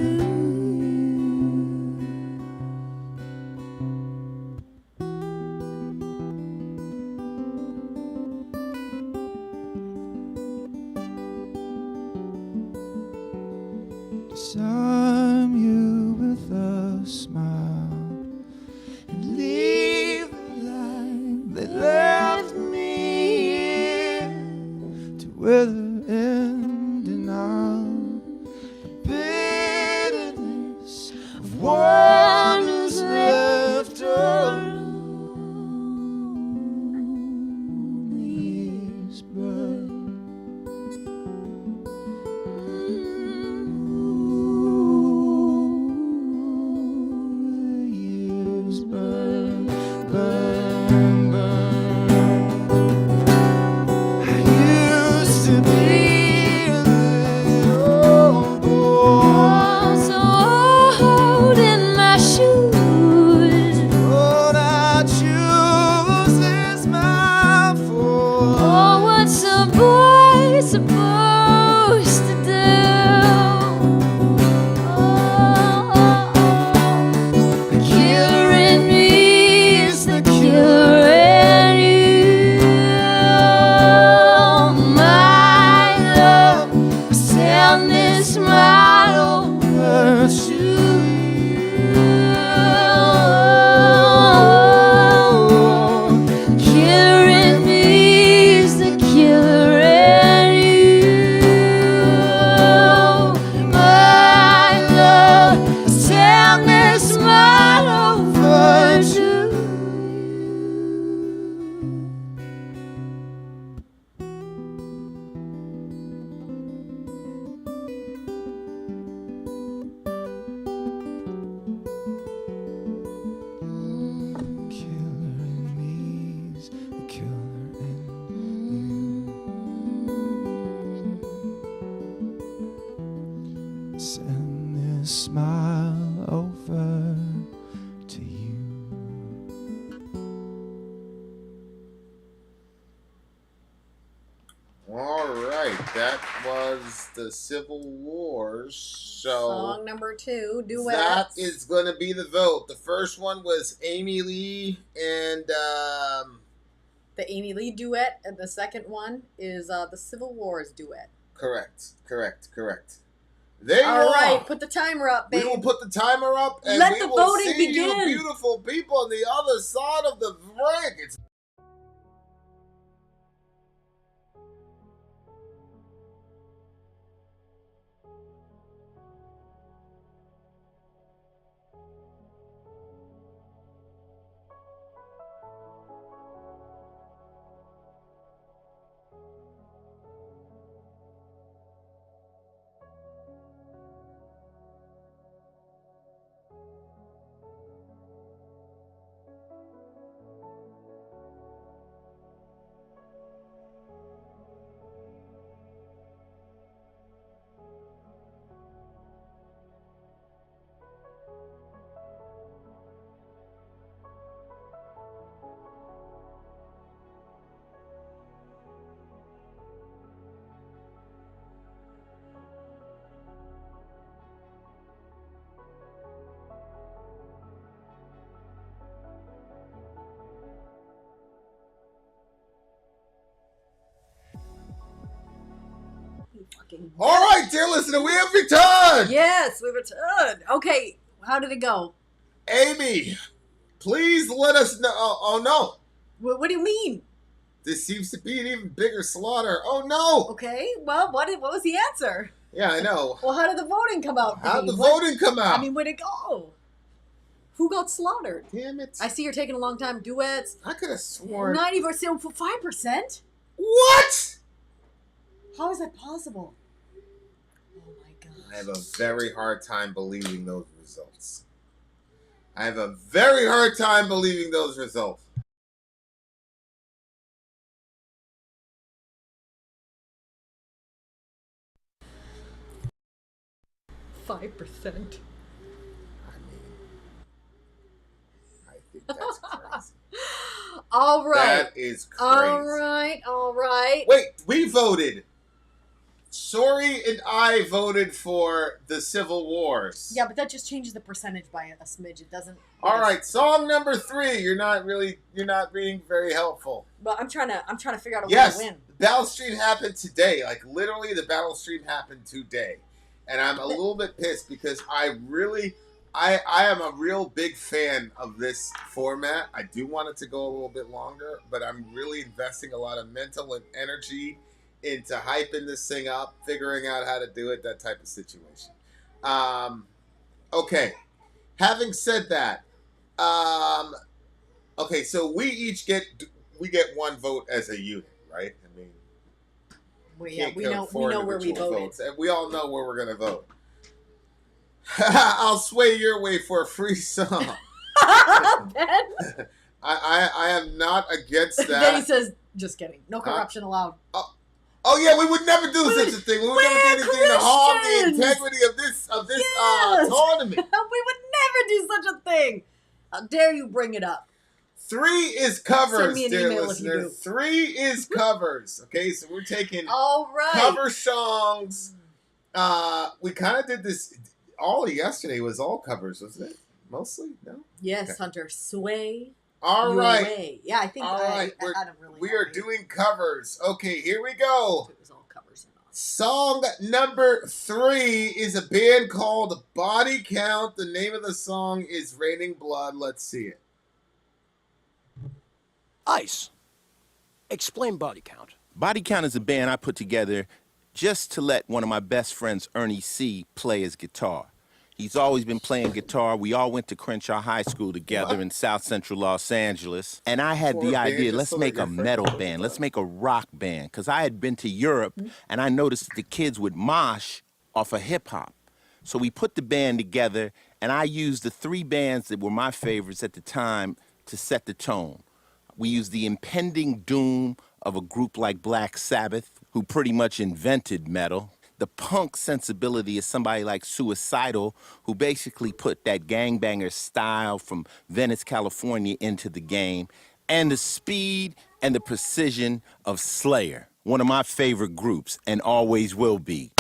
[SPEAKER 2] that was the Civil Wars. So
[SPEAKER 1] Song number 2, Duet.
[SPEAKER 2] that is going to be the vote. The first one was Amy Lee and
[SPEAKER 1] the Amy Lee duet, and the second one is the Civil Wars duet.
[SPEAKER 2] correct. There you are.
[SPEAKER 1] All right, put the timer up, babe.
[SPEAKER 2] We will put the timer up, and
[SPEAKER 1] Let
[SPEAKER 2] we
[SPEAKER 1] the
[SPEAKER 2] will
[SPEAKER 1] voting
[SPEAKER 2] see
[SPEAKER 1] begin.
[SPEAKER 2] you beautiful people on the other side of the break. It's all right, dear listener, we have returned.
[SPEAKER 1] Yes, we returned. Okay, how did it go?
[SPEAKER 2] Amy, please let us know. Oh no,
[SPEAKER 1] What do you mean?
[SPEAKER 2] this seems to be an even bigger slaughter. Oh no.
[SPEAKER 1] Okay, well, what was the answer?
[SPEAKER 2] Yeah, I know.
[SPEAKER 1] Well, how did the voting come out?
[SPEAKER 2] How'd the
[SPEAKER 1] What-
[SPEAKER 2] voting come out?
[SPEAKER 1] I mean, where'd it go? Who got slaughtered?
[SPEAKER 2] Damn it!
[SPEAKER 1] I see you're taking a long time. Duets.
[SPEAKER 2] I could have sworn.
[SPEAKER 1] 90% for 5%?
[SPEAKER 2] What?
[SPEAKER 1] How is that possible? Oh my god.
[SPEAKER 2] I have a very hard time believing those results. I have a very hard time believing those results.
[SPEAKER 1] $5%.
[SPEAKER 2] I think that's crazy.
[SPEAKER 1] All right.
[SPEAKER 2] That is crazy.
[SPEAKER 1] All right.
[SPEAKER 2] Wait, we voted. Sori and I voted for the Civil Wars.
[SPEAKER 1] Yeah, but that just changes the percentage by a smidge. It doesn't.
[SPEAKER 2] All right, song number 3. You're not being very helpful.
[SPEAKER 1] But I'm trying to figure out a way
[SPEAKER 2] Yes,
[SPEAKER 1] to win.
[SPEAKER 2] the battle stream happened today. Like literally, the battle stream happened today, and I'm a little bit pissed because I am a real big fan of this format. I do want it to go a little bit longer, but I'm really investing a lot of mental and energy into hyping this thing up, figuring out how to do it, that type of situation. Okay. Having said that, okay, so we get one vote as a unit, right? I mean,
[SPEAKER 1] We know where we voted.
[SPEAKER 2] votes, and we all know where we're gonna vote. I'll sway your way for a free song.
[SPEAKER 1] Ben?
[SPEAKER 2] I am not against that.
[SPEAKER 1] Then he says, "Just kidding. No corruption allowed."
[SPEAKER 2] Oh yeah, we would never do such a thing. We would never do anything to harm the integrity of this tournament.
[SPEAKER 1] We would never do such a thing. How dare you bring it up?
[SPEAKER 2] 3 is covers,
[SPEAKER 1] Send me an
[SPEAKER 2] dear
[SPEAKER 1] email if you
[SPEAKER 2] listener.
[SPEAKER 1] do.
[SPEAKER 2] 3 is covers. Okay, so we're taking
[SPEAKER 1] All right.
[SPEAKER 2] cover songs. We kind of did this. All yesterday was all covers, wasn't it? Mostly, no.
[SPEAKER 1] Yes,
[SPEAKER 2] Okay.
[SPEAKER 1] Hunter. Sway.
[SPEAKER 2] All
[SPEAKER 1] your
[SPEAKER 2] right.
[SPEAKER 1] way. Yeah, I think.
[SPEAKER 2] All right,
[SPEAKER 1] I don't really.
[SPEAKER 2] we
[SPEAKER 1] know
[SPEAKER 2] are
[SPEAKER 1] either.
[SPEAKER 2] doing covers. Okay, here we go.
[SPEAKER 1] If it was all covers or not.
[SPEAKER 2] Song number 3 is a band called Body Count. The name of the song is Raining Blood. Let's see it.
[SPEAKER 9] Ice. Explain Body Count.
[SPEAKER 10] Body Count is a band I put together just to let one of my best friends, Ernie C., play his guitar. He's always been playing guitar. We all went to Crenshaw High School together in South Central Los Angeles. And I had the idea, let's make a metal band. Let's make a rock band. Because I had been to Europe, and I noticed that the kids would mosh off of hip-hop. So we put the band together, and I used the 3 bands that were my favorites at the time to set the tone. We used the impending doom of a group like Black Sabbath, who pretty much invented metal. The punk sensibility is somebody like Suicidal, who basically put that gangbanger style from Venice, California into the game, and the speed and the precision of Slayer. one of my favorite groups, and always will be.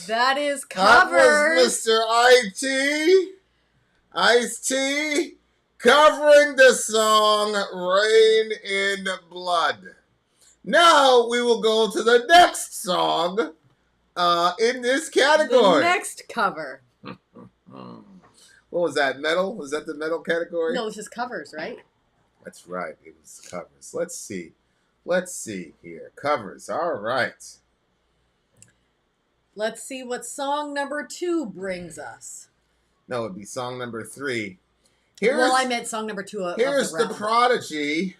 [SPEAKER 1] That is
[SPEAKER 2] That
[SPEAKER 1] covers.
[SPEAKER 2] was Mr. IT, Ice-T, covering the song Rain in Blood. Now we will go to the next song in this category.
[SPEAKER 1] The next cover.
[SPEAKER 2] What was that, metal? Was that the metal category?
[SPEAKER 1] No, it's just covers, right?
[SPEAKER 2] That's right, it was covers. Let's see. Let's see here. Covers, all right.
[SPEAKER 1] Let's see what song number 2 brings us.
[SPEAKER 2] No, it'd be song number 3.
[SPEAKER 1] Well, I meant song number 2 of
[SPEAKER 2] here's
[SPEAKER 1] the
[SPEAKER 2] the
[SPEAKER 1] round.
[SPEAKER 2] Prodigy,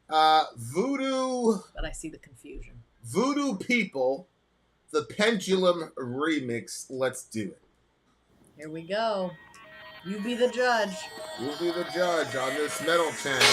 [SPEAKER 2] Voodoo.
[SPEAKER 1] But I see the confusion.
[SPEAKER 2] Voodoo People, the Pendulum remix. Let's do it.
[SPEAKER 1] Here we go. You be the judge.
[SPEAKER 2] You'll be the judge on this metal channel.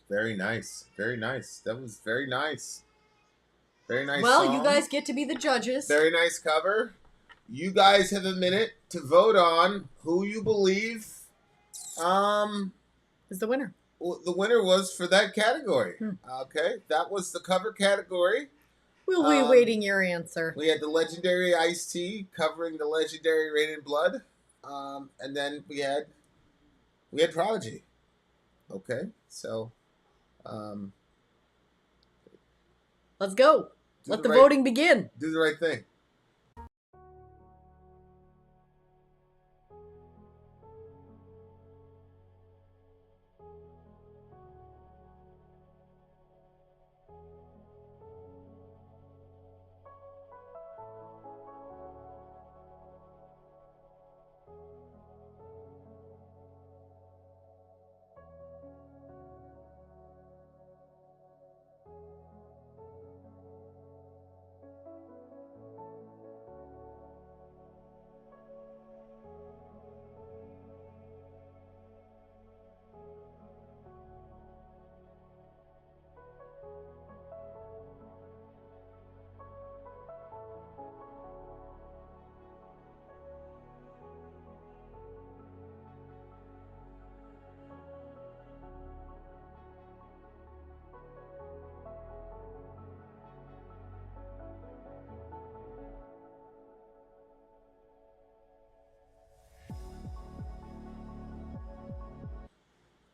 [SPEAKER 2] Very nice. Very nice. That was very nice. Very nice.
[SPEAKER 1] Well,
[SPEAKER 2] song.
[SPEAKER 1] you guys get to be the judges.
[SPEAKER 2] Very nice cover. You guys have a minute to vote on who you believe
[SPEAKER 1] is the winner.
[SPEAKER 2] The winner was for that category. Okay, that was the cover category.
[SPEAKER 1] We'll be waiting your answer.
[SPEAKER 2] We had the legendary Ice-T covering the legendary Rain and Blood, and then we had Prodigy. Okay, so
[SPEAKER 1] let's go. Let the voting begin.
[SPEAKER 2] Do the right thing.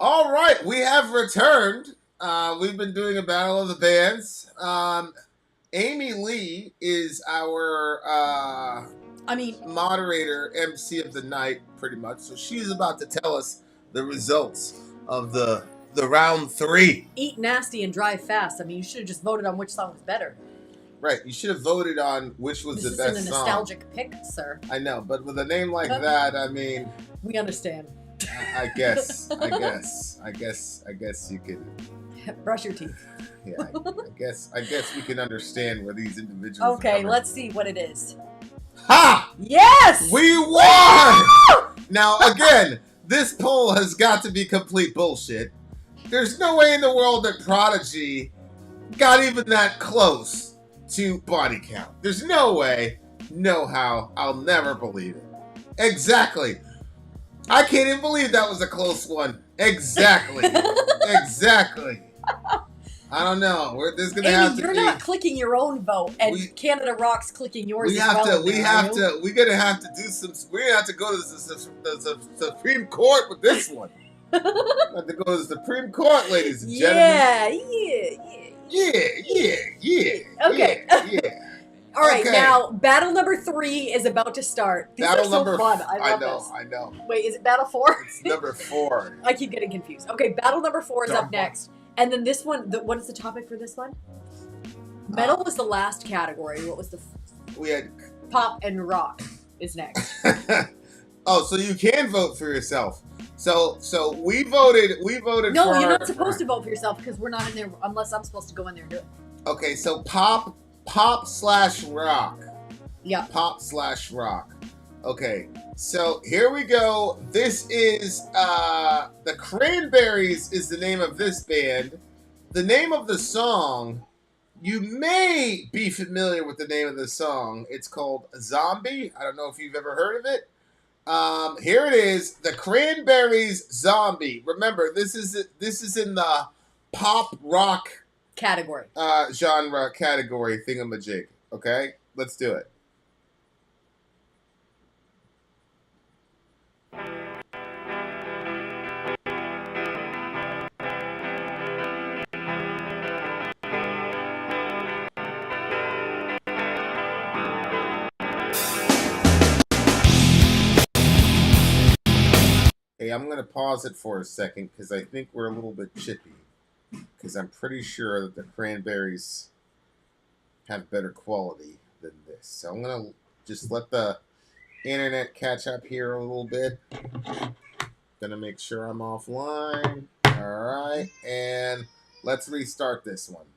[SPEAKER 2] All right, we have returned. We've been doing a battle of the bands. Amy Lee is our moderator, MC of the night, pretty much. So she's about to tell us the results of the round 3.
[SPEAKER 1] Eat nasty and drive fast. I mean, you should have just voted on which song was better.
[SPEAKER 2] Right, you should have voted on which was the best song.
[SPEAKER 1] This isn't a nostalgic pick, sir.
[SPEAKER 2] I know, but with a name like that, I mean,
[SPEAKER 1] we understand.
[SPEAKER 2] I guess you could
[SPEAKER 1] brush your teeth.
[SPEAKER 2] Yeah, I guess we can understand where these individuals.
[SPEAKER 1] Okay, let's see what it is.
[SPEAKER 2] Ha!
[SPEAKER 1] Yes!
[SPEAKER 2] We won! Now, again, this poll has got to be complete bullshit. There's no way in the world that Prodigy got even that close to Body Count. There's no way, no how. I'll never believe it. Exactly. I can't even believe that was a close one. Exactly. Exactly. I don't know. There's gonna
[SPEAKER 1] Amy,
[SPEAKER 2] have to
[SPEAKER 1] you're
[SPEAKER 2] be.
[SPEAKER 1] not clicking your own vote, and Canada Rock's clicking yours.
[SPEAKER 2] We
[SPEAKER 1] as
[SPEAKER 2] have
[SPEAKER 1] well
[SPEAKER 2] to. We have to. We're gonna have to do some. We're gonna have to go to the Supreme Court with this one. We have to go to the Supreme Court, ladies and gentlemen. Yeah.
[SPEAKER 1] Okay.
[SPEAKER 2] Yeah.
[SPEAKER 1] All right,
[SPEAKER 2] Okay.
[SPEAKER 1] now battle number 3 is about to start. These
[SPEAKER 2] Battle
[SPEAKER 1] are so
[SPEAKER 2] number.
[SPEAKER 1] fun. I love this.
[SPEAKER 2] I know.
[SPEAKER 1] Wait, is it battle 4?
[SPEAKER 2] It's number 4.
[SPEAKER 1] I keep getting confused. Okay, battle number 4 is up next. And then this one, what is the topic for this one? Metal was the last category. What was the...
[SPEAKER 2] We had...
[SPEAKER 1] Pop and rock is next.
[SPEAKER 2] Oh, so you can vote for yourself. So we voted
[SPEAKER 1] No,
[SPEAKER 2] for...
[SPEAKER 1] you're not supposed to vote for yourself because we're not in there unless I'm supposed to go in there and do it.
[SPEAKER 2] Okay, so pop/rock.
[SPEAKER 1] Yeah.
[SPEAKER 2] Pop/rock. Okay, so here we go. This is the Cranberries is the name of this band. The name of the song, you may be familiar with the name of the song. It's called Zombie. I don't know if you've ever heard of it. Here it is, the Cranberries Zombie. Remember, this is in the pop rock
[SPEAKER 1] category.
[SPEAKER 2] Genre category thingamajig. Okay, let's do it. Hey, I'm going to pause it for a second because I think we're a little bit chippy. Because I'm pretty sure that the Cranberries have better quality than this. So I'm going to just let the internet catch up here a little bit. Going to make sure I'm offline. All right. And let's restart this one.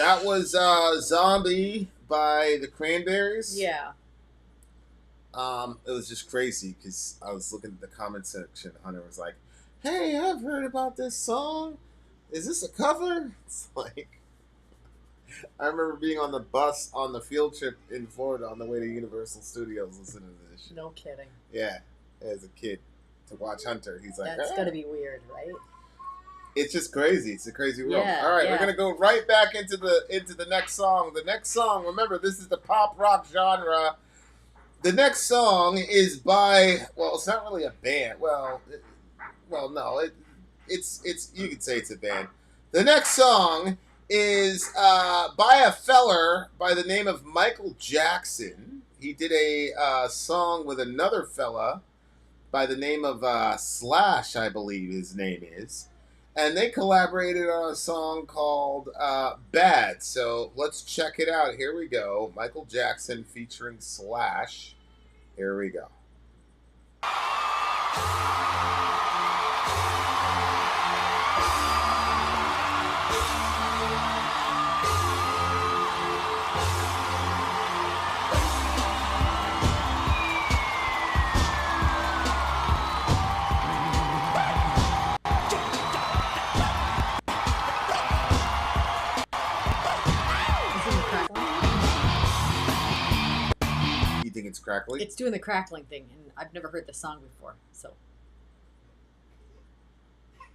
[SPEAKER 2] That was Zombie by the Cranberries.
[SPEAKER 1] Yeah.
[SPEAKER 2] It was just crazy because I was looking at the comment section. Hunter was like, "Hey, I've heard about this song. Is this a cover?" It's like, I remember being on the bus on the field trip in Florida on the way to Universal Studios listening to this shit.
[SPEAKER 1] No kidding.
[SPEAKER 2] Yeah, as a kid to watch Hunter. He's like,
[SPEAKER 1] That's gotta be weird, right?
[SPEAKER 2] It's just crazy. It's a crazy world.
[SPEAKER 1] Yeah,
[SPEAKER 2] All right,
[SPEAKER 1] yeah.
[SPEAKER 2] we're gonna go right back into the next song. The next song, remember, this is the pop rock genre. The next song is by, well, it's not really a band. No, it's you could say it's a band. The next song is by a feller by the name of Michael Jackson. He did a song with another fella by the name of Slash, I believe his name is. And they collaborated on a song called Bad. So let's check it out. Here we go. Michael Jackson featuring Slash. Here we go. You think it's crackly?
[SPEAKER 1] It's doing the crackling thing, and I've never heard this song before, so.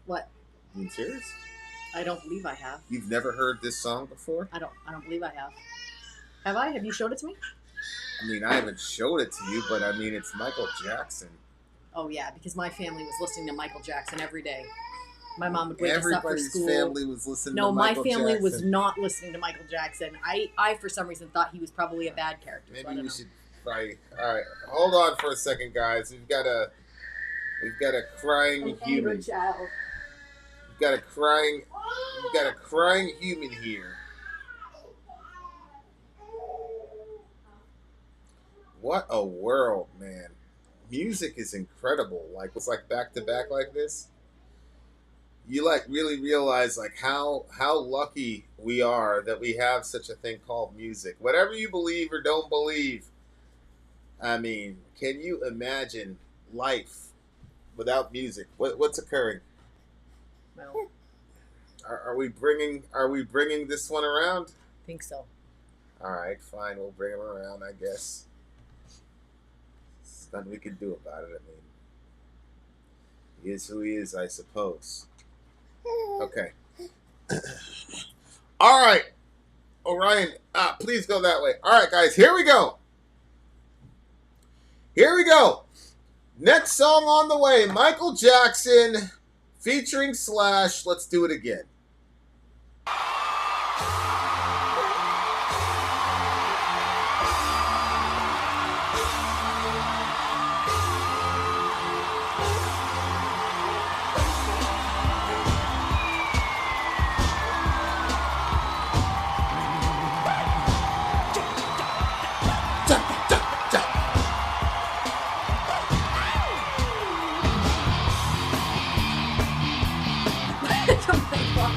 [SPEAKER 1] What?
[SPEAKER 2] You serious?
[SPEAKER 1] I don't believe I have.
[SPEAKER 2] You've never heard this song before?
[SPEAKER 1] I don't believe I have. Have I? Have you showed it to me?
[SPEAKER 2] I mean, I haven't showed it to you, but I mean, it's Michael Jackson.
[SPEAKER 1] Oh yeah, because my family was listening to Michael Jackson every day. My mom would wake us up for
[SPEAKER 2] Everybody's
[SPEAKER 1] school.
[SPEAKER 2] family was listening to
[SPEAKER 1] No, my
[SPEAKER 2] Michael
[SPEAKER 1] family
[SPEAKER 2] Jackson.
[SPEAKER 1] was not listening to Michael Jackson. I for some reason thought he was probably a bad character. so I
[SPEAKER 2] Maybe
[SPEAKER 1] don't
[SPEAKER 2] we
[SPEAKER 1] know.
[SPEAKER 2] should try. All right, hold on for a second, guys. We've got a crying human.
[SPEAKER 1] Child.
[SPEAKER 2] We've got a crying human here. What a world, man! Music is incredible. Like it's like back to back like this. You like really realize like how lucky we are that we have such a thing called music. Whatever you believe or don't believe, I mean, can you imagine life without music? What's occurring?
[SPEAKER 1] Well,
[SPEAKER 2] Are we bringing this one around?
[SPEAKER 1] I think so.
[SPEAKER 2] All right, fine. We'll bring him around, I guess. There's nothing we can do about it. I mean, he is who he is, I suppose. Okay. All right. Orion, please go that way. All right, guys, here we go. Here we go. Next song on the way. Michael Jackson featuring Slash. Let's do it again.
[SPEAKER 1] Oh my God.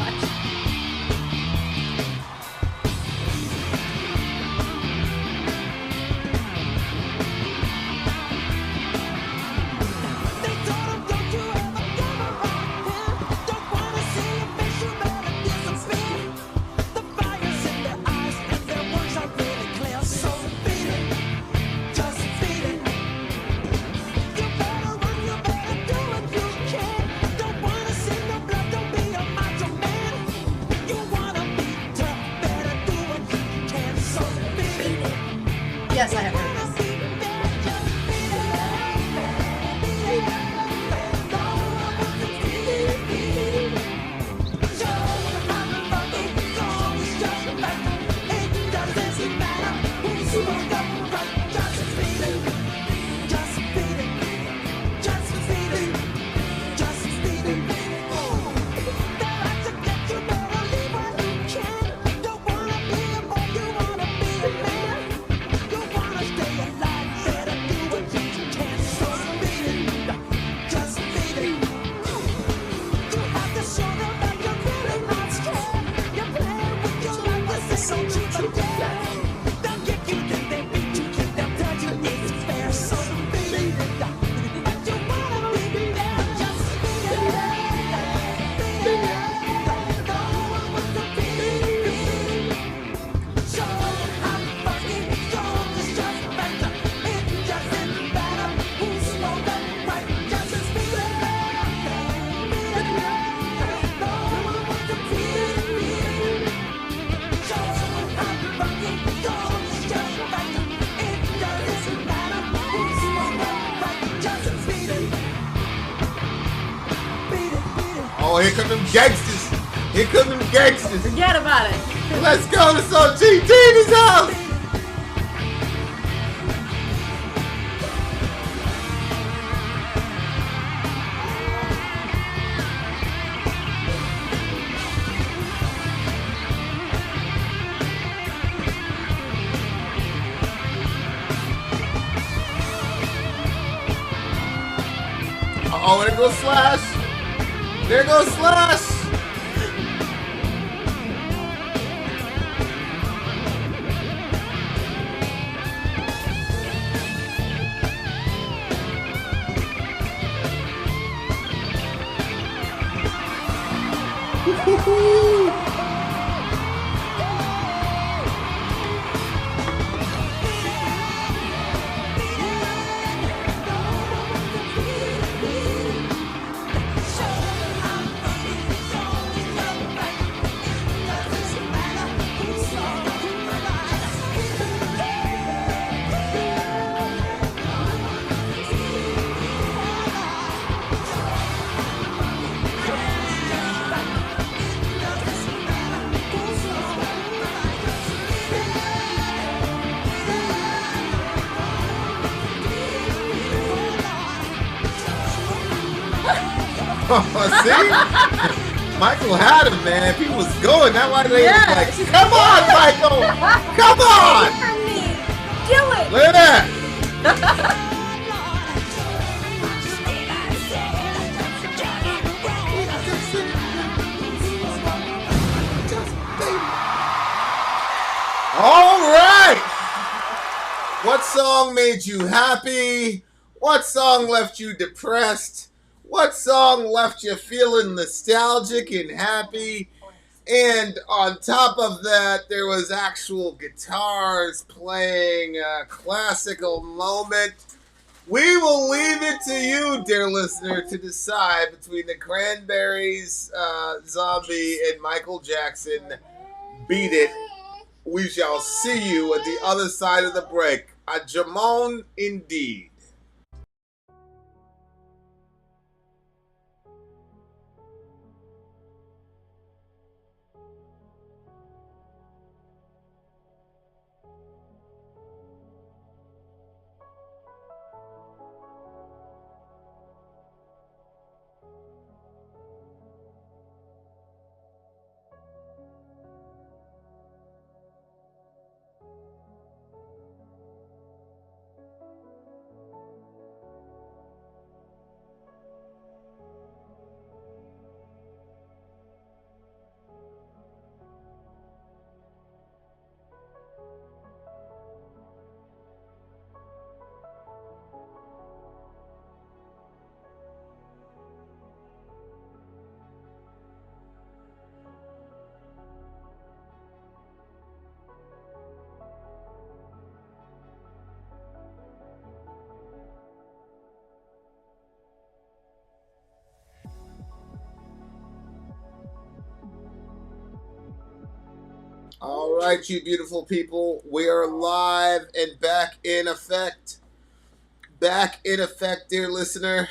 [SPEAKER 2] Oh, here come them gangsters. Here come them gangsters.
[SPEAKER 1] Forget about it.
[SPEAKER 2] Let's go to some GT's house. Oh, there goes Slash. There goes Slash. See? Michael had him, man. If he was going, that why they was like, come on, Michael! Come on!
[SPEAKER 1] From me. Do it.
[SPEAKER 2] Look at that! All right! What song made you happy? What song left you depressed? What song left you feeling nostalgic and happy? And on top of that, there was actual guitars playing a classical moment. We will leave it to you, dear listener, to decide between the Cranberries, Zombie, and Michael Jackson. Beat It. We shall see you at the other side of the break. A Jamon indeed. All right, you beautiful people. We are live and back in effect. Back in effect, dear listener.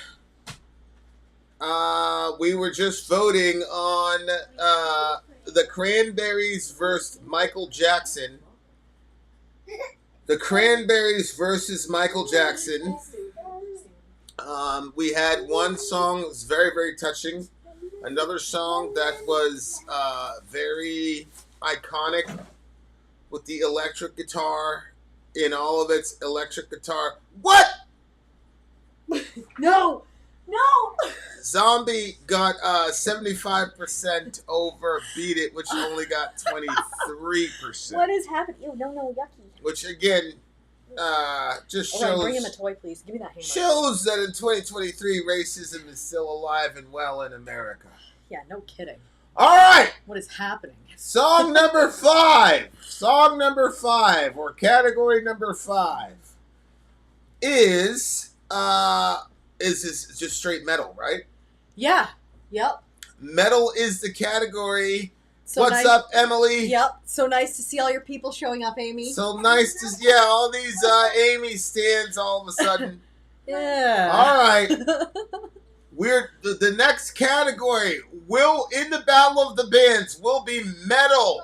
[SPEAKER 2] We were just voting on the Cranberries versus Michael Jackson. The Cranberries versus Michael Jackson. We had one song that was very, very touching. Another song that was very iconic with the electric guitar in all of its electric guitar. What?
[SPEAKER 1] No!
[SPEAKER 2] Zombie got 75% over Beat It, which only got 23%.
[SPEAKER 1] What is happening? Ew, no, yucky.
[SPEAKER 2] Which again, just
[SPEAKER 1] All right,
[SPEAKER 2] shows.
[SPEAKER 1] bring him a toy, please. Give me that hammer.
[SPEAKER 2] Shows that in 2023, racism is still alive and well in America.
[SPEAKER 1] Yeah, no kidding.
[SPEAKER 2] All right.
[SPEAKER 1] What is happening?
[SPEAKER 2] Song number 5. Song number 5, or category number 5, is this just straight metal, right?
[SPEAKER 1] Yeah. Yep.
[SPEAKER 2] Metal is the category.
[SPEAKER 1] So
[SPEAKER 2] What's
[SPEAKER 1] nice.
[SPEAKER 2] up, Emily?
[SPEAKER 1] Yep. So nice to see all your people showing up, Amy.
[SPEAKER 2] So nice to all these Amy stands all of a sudden.
[SPEAKER 1] Yeah.
[SPEAKER 2] All right. The next category in the Battle of the Bands will be metal.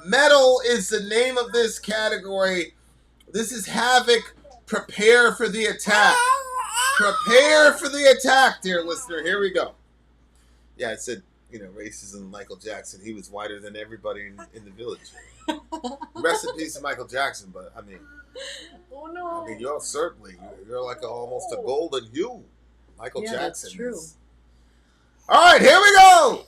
[SPEAKER 2] Metal is the name of this category. This is Havoc. Prepare for the attack. Prepare for the attack, dear listener. Here we go. Yeah, I said, racism, Michael Jackson. He was whiter than everybody in the village. Rest in peace to Michael Jackson, but I mean,
[SPEAKER 1] oh no.
[SPEAKER 2] I mean, you're like almost a golden hue. Michael Jackson.
[SPEAKER 1] That's true.
[SPEAKER 2] All right, here we go.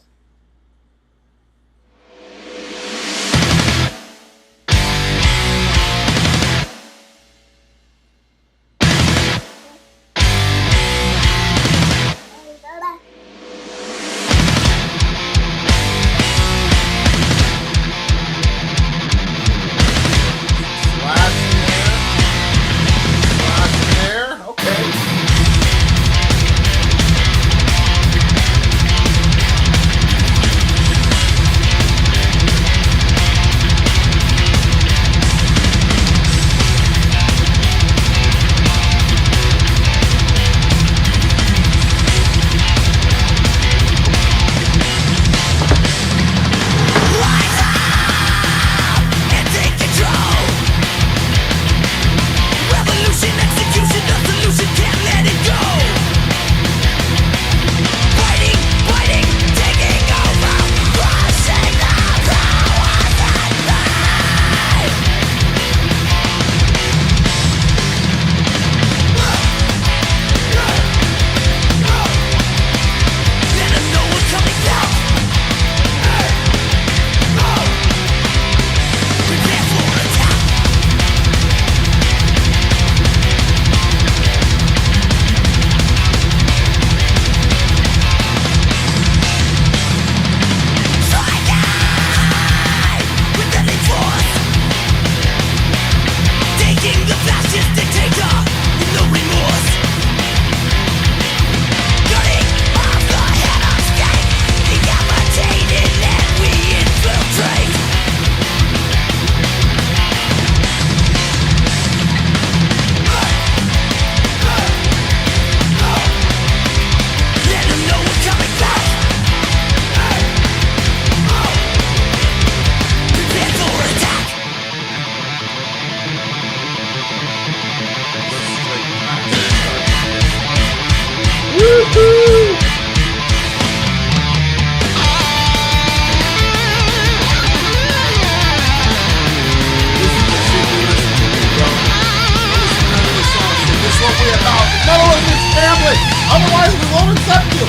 [SPEAKER 2] Otherwise, we won't accept you.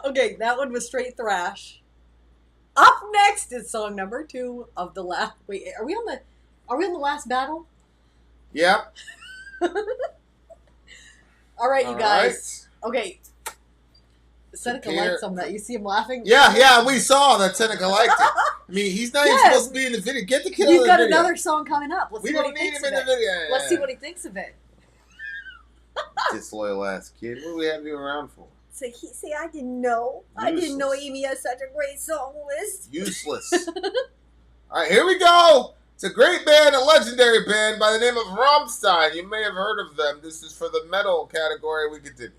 [SPEAKER 1] Okay, that one was straight thrash. Up next is song number 2 of the last. Wait, are we on the last battle?
[SPEAKER 2] Yep.
[SPEAKER 1] All right, you guys. Right. Okay. Seneca liked some of that. You see him laughing?
[SPEAKER 2] Yeah, we saw that Seneca liked it. I mean, he's not even supposed to be in the video. Get the kid out of the video.
[SPEAKER 1] You've got another song coming up. Let's see what he thinks of it. Let's see what he thinks of it.
[SPEAKER 2] Disloyal ass kid. What do we have you around for?
[SPEAKER 11] See, I didn't know. I didn't know
[SPEAKER 2] Useless.
[SPEAKER 11] Amy has such a great song list.
[SPEAKER 2] Useless. All right, here we go. It's a great band, a legendary band by the name of Rammstein. You may have heard of them. This is for the metal category. We continue.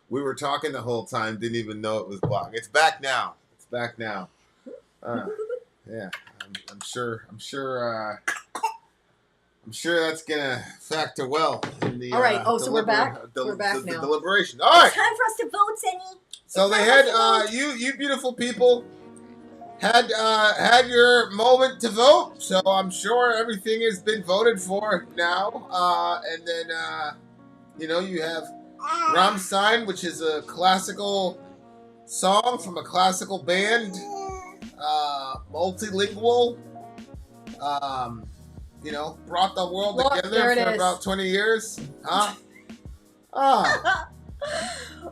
[SPEAKER 2] We were talking the whole time, didn't even know it was blocked. It's back now. It's back now. Yeah, I'm sure that's gonna factor well in the.
[SPEAKER 1] All right. So we're back. We're back
[SPEAKER 2] the
[SPEAKER 1] now.
[SPEAKER 2] deliberation. All right.
[SPEAKER 11] It's time for us to vote, Senny.
[SPEAKER 2] So they had you beautiful people had your moment to vote. So I'm sure everything has been voted for now. And then you have Rammstein, which is a classical song from a classical band, multilingual. Brought the world together for about 20 years. Huh?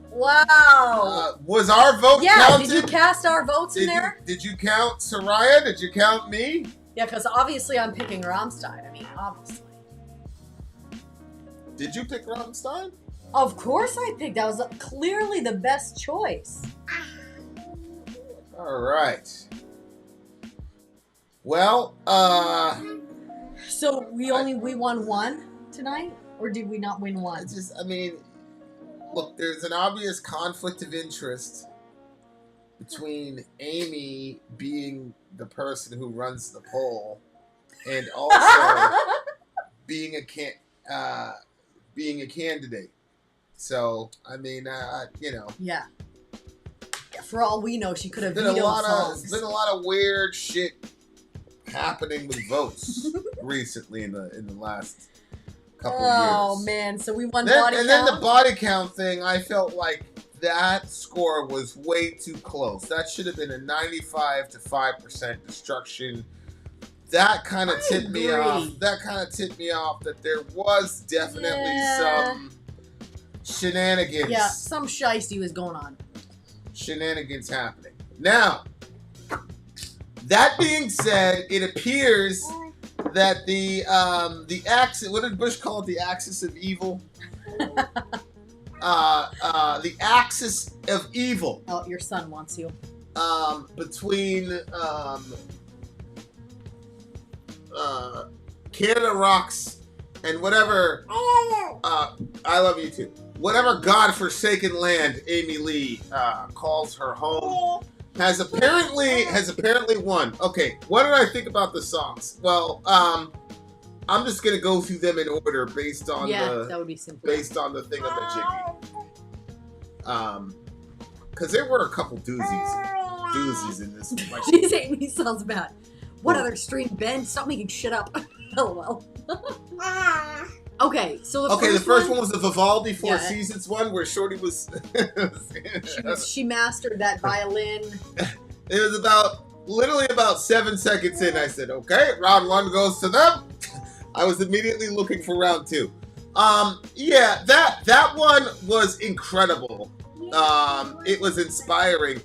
[SPEAKER 11] Wow.
[SPEAKER 2] Was our vote counted?
[SPEAKER 1] Did you cast our votes in there?
[SPEAKER 2] Did you count Soraya? Did you count me?
[SPEAKER 1] Yeah, because obviously I'm picking Rammstein. I mean, obviously.
[SPEAKER 2] Did you pick Rammstein?
[SPEAKER 1] Of course I picked. That was clearly the best choice.
[SPEAKER 2] All right. Well,
[SPEAKER 1] So we won one tonight? Or did we not win one?
[SPEAKER 2] Look, there's an obvious conflict of interest between Amy being the person who runs the poll and also being a candidate. So,
[SPEAKER 1] Yeah. For all we know, she could have vetoed songs.
[SPEAKER 2] There's been a lot of weird shit happening with votes recently in the last couple years.
[SPEAKER 1] Oh man, so we won body count.
[SPEAKER 2] And then the body count thing, I felt like that score was way too close. That should have been a 95 to 5% destruction. That kind of tipped me off. That there was definitely some shenanigans.
[SPEAKER 1] Yeah, some shiesty was going on.
[SPEAKER 2] Shenanigans happening. Now, that being said, it appears that the axis, what did Bush call it? The axis of evil? The axis of evil.
[SPEAKER 1] Oh, your son wants you.
[SPEAKER 2] Between Canada Rocks and whatever. I love you too. Whatever godforsaken land Amy Lee calls her home has apparently won. Okay, what did I think about the songs? Well, I'm just gonna go through them in order based on
[SPEAKER 1] that would be simple.
[SPEAKER 2] Based on the thingamajiggy. Because there were a couple doozies in this.
[SPEAKER 1] Jeez, Amy sounds bad. What other stream, Ben? Stop making shit up. LOL. Okay, so
[SPEAKER 2] the first one was the Vivaldi Four Seasons one, where Shorty was.
[SPEAKER 1] she mastered that violin.
[SPEAKER 2] It was literally about 7 seconds in. I said, "Okay, round one goes to them." I was immediately looking for round two. That one was incredible. It was inspiring.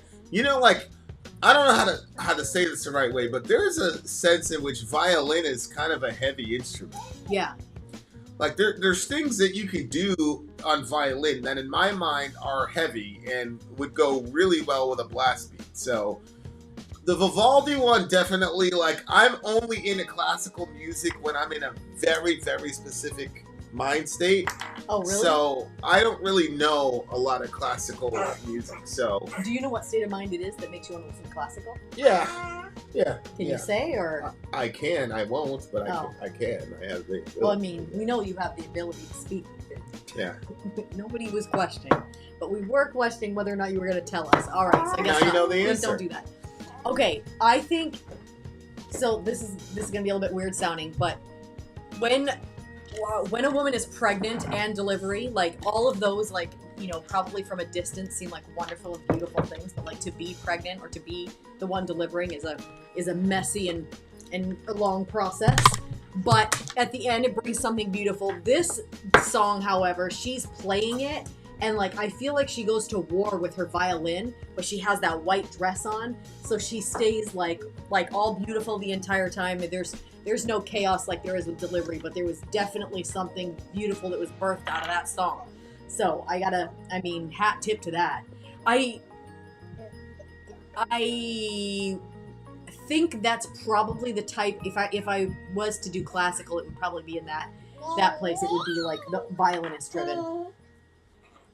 [SPEAKER 2] I don't know how to say this the right way, but there's a sense in which violin is kind of a heavy instrument.
[SPEAKER 1] Yeah.
[SPEAKER 2] Like there's things that you can do on violin that in my mind are heavy and would go really well with a blast beat. So the Vivaldi one definitely, I'm only into classical music when I'm in a very, very specific mind state.
[SPEAKER 1] Oh, really?
[SPEAKER 2] So I don't really know a lot of classical music. So
[SPEAKER 1] do you know what state of mind it is that makes you want to listen to classical?
[SPEAKER 2] Yeah.
[SPEAKER 1] Can you say, or?
[SPEAKER 2] I can. I won't, but I can. I have the ability.
[SPEAKER 1] Well, we know you have the ability to speak.
[SPEAKER 2] Yeah.
[SPEAKER 1] Nobody was questioning, but we were questioning whether or not you were going to tell us. All right, so I guess
[SPEAKER 2] now you know the answer.
[SPEAKER 1] Please don't do that. Okay, I think so. This is going to be a little bit weird sounding, but when a woman is pregnant and delivery, all of those, probably from a distance seem like wonderful and beautiful things, but to be pregnant or to be the one delivering is a messy and a long process. But at the end, it brings something beautiful. This song, however, she's playing it, and I feel like she goes to war with her violin, but she has that white dress on, so she stays all beautiful the entire time. And there's no chaos like there is with delivery, but there was definitely something beautiful that was birthed out of that song. So hat tip to that. I think that's probably the type, if I was to do classical, it would probably be in that place. It would be the violinist driven.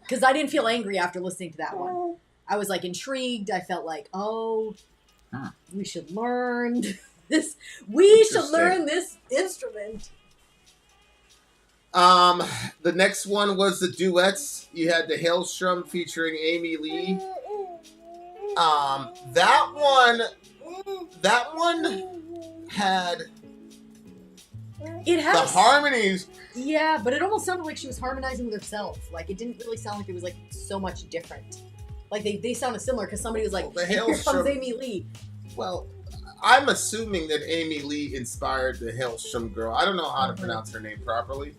[SPEAKER 1] Because I didn't feel angry after listening to that one. I was like intrigued. I felt like, oh, we should learn this. We should learn this instrument.
[SPEAKER 2] The next one was the duets. You had the Hailstrom featuring Amy Lee. That one had
[SPEAKER 1] it had
[SPEAKER 2] the harmonies.
[SPEAKER 1] Yeah, but it almost sounded like she was harmonizing with herself. Like it didn't really sound like it was like so much different. Like they sounded similar because somebody was like, "Here comes Amy Lee."
[SPEAKER 2] Well, I'm assuming that Amy Lee inspired the Hailstrom girl. I don't know how to pronounce her name properly,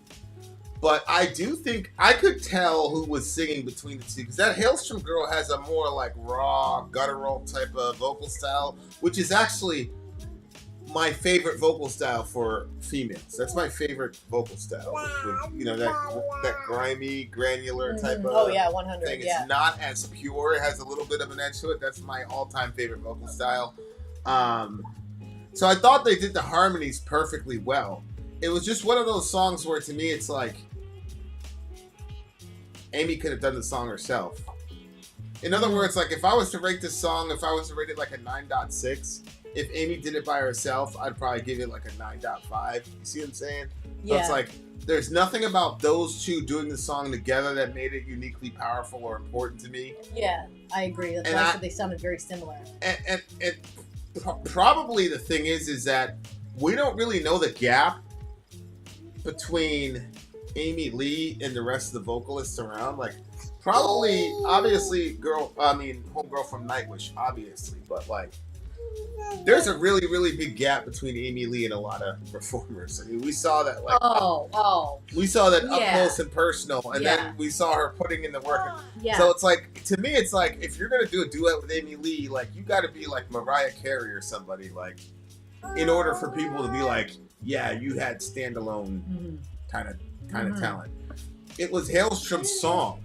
[SPEAKER 2] but I do think I could tell who was singing between the two because that Hailstrom girl has a more like raw, guttural type of vocal style, which is actually my favorite vocal style for females. That's my favorite vocal style. With, that grimy, granular type of
[SPEAKER 1] 100.
[SPEAKER 2] thing. It's not as pure. It has a little bit of an edge to it. That's my all-time favorite vocal style. So I thought they did the harmonies perfectly well. It was just one of those songs where to me it's like Amy could have done the song herself. In other words, like if I was to rate this song, if I was to rate it like a 9.6, if Amy did it by herself, I'd probably give it like a 9.5. You see what I'm saying? Yeah. So it's like there's nothing about those two doing the song together that made it uniquely powerful or important to me.
[SPEAKER 1] Yeah, I agree. That's why I said they sounded very similar.
[SPEAKER 2] And probably the thing is that we don't really know the gap between Amy Lee and the rest of the vocalists around. Like, probably, obviously, homegirl from Nightwish, obviously, but like, there's a really, really big gap between Amy Lee and a lot of performers. I mean, we saw that like we saw that up close and personal, and then we saw her putting in the work. So it's like, to me, it's like if you're gonna do a duet with Amy Lee, like you got to be like Mariah Carey or somebody, like in order for people to be like, yeah, you had standalone kind of talent. It was Hailstrom's song.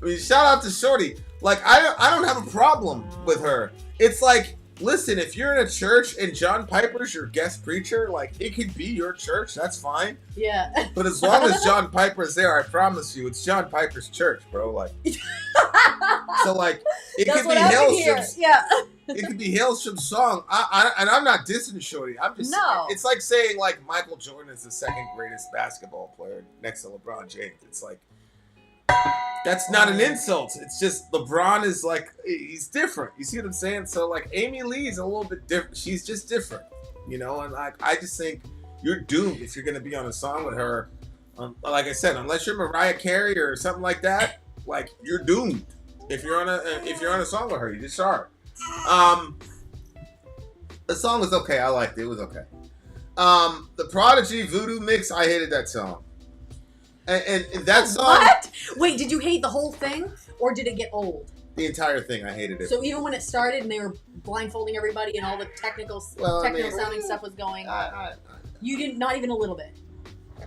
[SPEAKER 2] I mean, shout out to Shorty. Like, I don't have a problem with her. It's like, listen, if you're in a church and John Piper's your guest preacher, like, it could be your church. That's fine.
[SPEAKER 1] Yeah.
[SPEAKER 2] But as long as John Piper's there, I promise you, it's John Piper's church, bro. Like, so like, it could be Hailstrom's. Yeah. It could be Hailstrom's song. And I'm not dissing Shorty. I'm just saying, it's like saying like Michael Jordan is the second greatest basketball player next to LeBron James. It's like, that's not an insult. It's just LeBron is like, he's different. You see what I'm saying? So like Amy Lee is a little bit different. She's just different, you know? And like, I just think you're doomed if you're going to be on a song with her. Like I said, unless you're Mariah Carey or something like that, like you're doomed. If you're on a song with her, you just are. The song was okay. I liked it. It was okay. The Prodigy Voodoo mix, I hated that song. And that song...
[SPEAKER 1] What? Wait, did you hate the whole thing? Or did it get old?
[SPEAKER 2] The entire thing, I hated it.
[SPEAKER 1] So even when it started and they were blindfolding everybody and all the technical sounding stuff was going, you didn't, not even a little bit?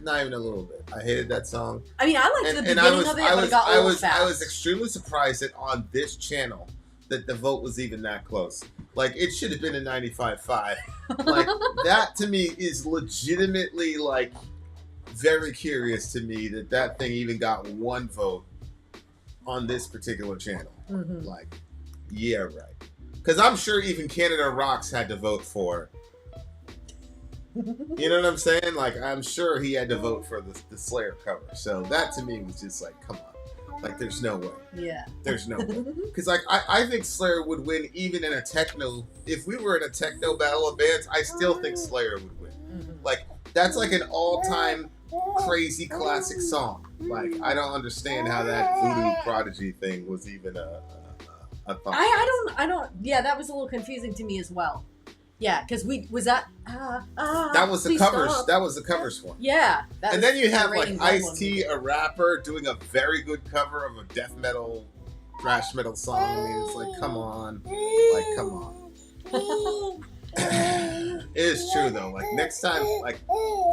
[SPEAKER 2] Not even a little bit. I hated that song.
[SPEAKER 1] I mean, I liked the beginning of it, but it got old fast.
[SPEAKER 2] I was extremely surprised that on this channel that the vote was even that close. Like, it should have been a 95.5. Like, that to me is legitimately, like... very curious to me that thing even got one vote on this particular channel. Like, yeah, right. Because I'm sure even Canada Rocks had to vote for. You know what I'm saying? Like, I'm sure he had to vote for the Slayer cover. So that to me was just like, come on. Like, there's no way.
[SPEAKER 1] Yeah.
[SPEAKER 2] There's no way. Because like, I think Slayer would win even in a techno. If we were in a techno battle of bands, I still think Slayer would win. Like, that's like an all-time crazy classic song. Like, I don't understand how that Voodoo Prodigy thing was even a thought.
[SPEAKER 1] I don't. Yeah, that was a little confusing to me as well. Yeah, because that was the
[SPEAKER 2] covers.
[SPEAKER 1] Stop.
[SPEAKER 2] That was the covers one.
[SPEAKER 1] Yeah,
[SPEAKER 2] and then you have like Ice-T, a rapper, doing a very good cover of a death metal, thrash metal song. I mean, it's like, come on, It is true though. Like next time, like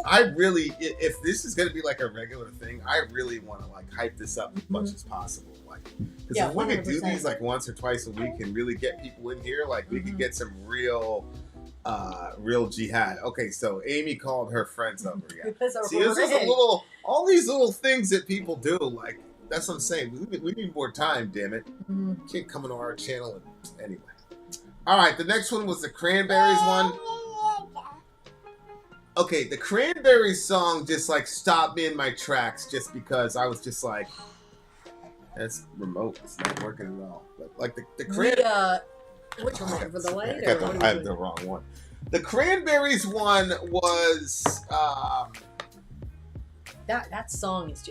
[SPEAKER 2] I really, if this is gonna be like a regular thing, I really want to like hype this up as much as possible. Like, because if we could do these like once or twice a week and really get people in here, like we could get some real Real Jihad. Okay, so Amy called her friends over. Yeah.
[SPEAKER 1] Because
[SPEAKER 2] See, it's just all these little things that people do. Like, that's what I'm saying. We need more time, damn it. Can't come into our channel. Anyway. All right, the next one was the Cranberries one. Okay, the Cranberries song just like stopped me in my tracks just because I was just like, that's remote. It's not working at all. But like the Cranberries.
[SPEAKER 1] Which one for the light?
[SPEAKER 2] I have the wrong one. The Cranberries one was
[SPEAKER 1] that song is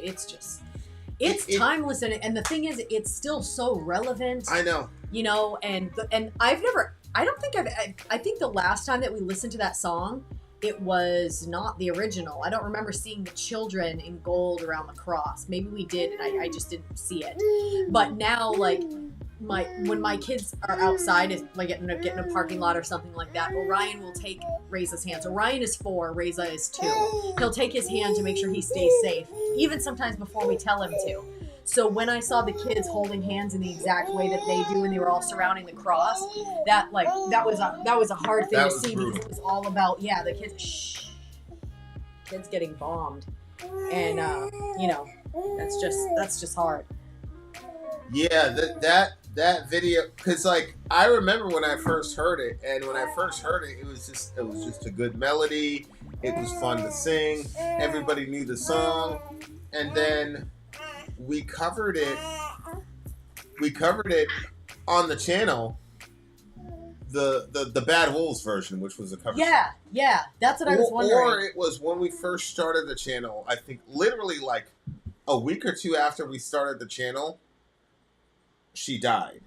[SPEAKER 1] it's timeless and the thing is it's still so relevant.
[SPEAKER 2] I know.
[SPEAKER 1] You know, and I think the last time that we listened to that song, it was not the original. I don't remember seeing the children in gold around the cross. Maybe we did, and I just didn't see it. But now, like, when my kids are outside, if like getting a parking lot or something like that, Orion will take Reza's hand. So Orion is 4, Reza is 2. He'll take his hand to make sure he stays safe, even sometimes before we tell him to. So when I saw the kids holding hands in the exact way that they do, and they were all surrounding the cross, that was a hard thing to see brutal. Because it was all about the kids getting bombed, and that's just hard.
[SPEAKER 2] Yeah, that video, because like I remember when I first heard it, and when I first heard it, it was just a good melody. It was fun to sing. Everybody knew the song, and then we covered it on the channel, the Bad Wolves version, which was a cover.
[SPEAKER 1] Yeah, that's what I was wondering.
[SPEAKER 2] Or it was when we first started the channel. I think literally like a week or two after we started the channel, she died.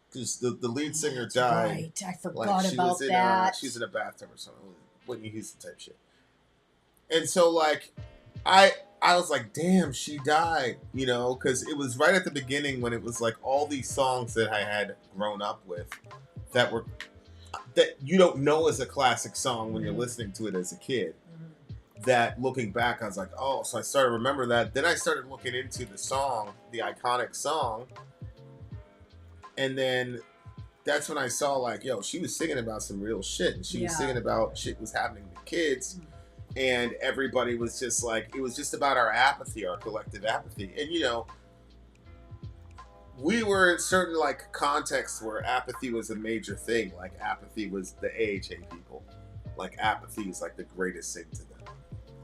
[SPEAKER 2] Because the lead singer died.
[SPEAKER 1] Right, I forgot about that.
[SPEAKER 2] She was in a bathtub or something. Whitney Houston type shit. And so like I was like, damn, she died, you know, because it was right at the beginning when it was like all these songs that I had grown up with that you don't know as a classic song when you're listening to it as a kid. That looking back, I was like, oh, so I started to remember that. Then I started looking into the song, the iconic song. And then that's when I saw like, yo, she was singing about some real shit. And she was singing about shit was happening to kids. And everybody was just like, it was just about our apathy, our collective apathy. And, you know, we were in certain, like, contexts where apathy was a major thing. Like, apathy was the AHA people. Like, apathy is, like, the greatest sin to them.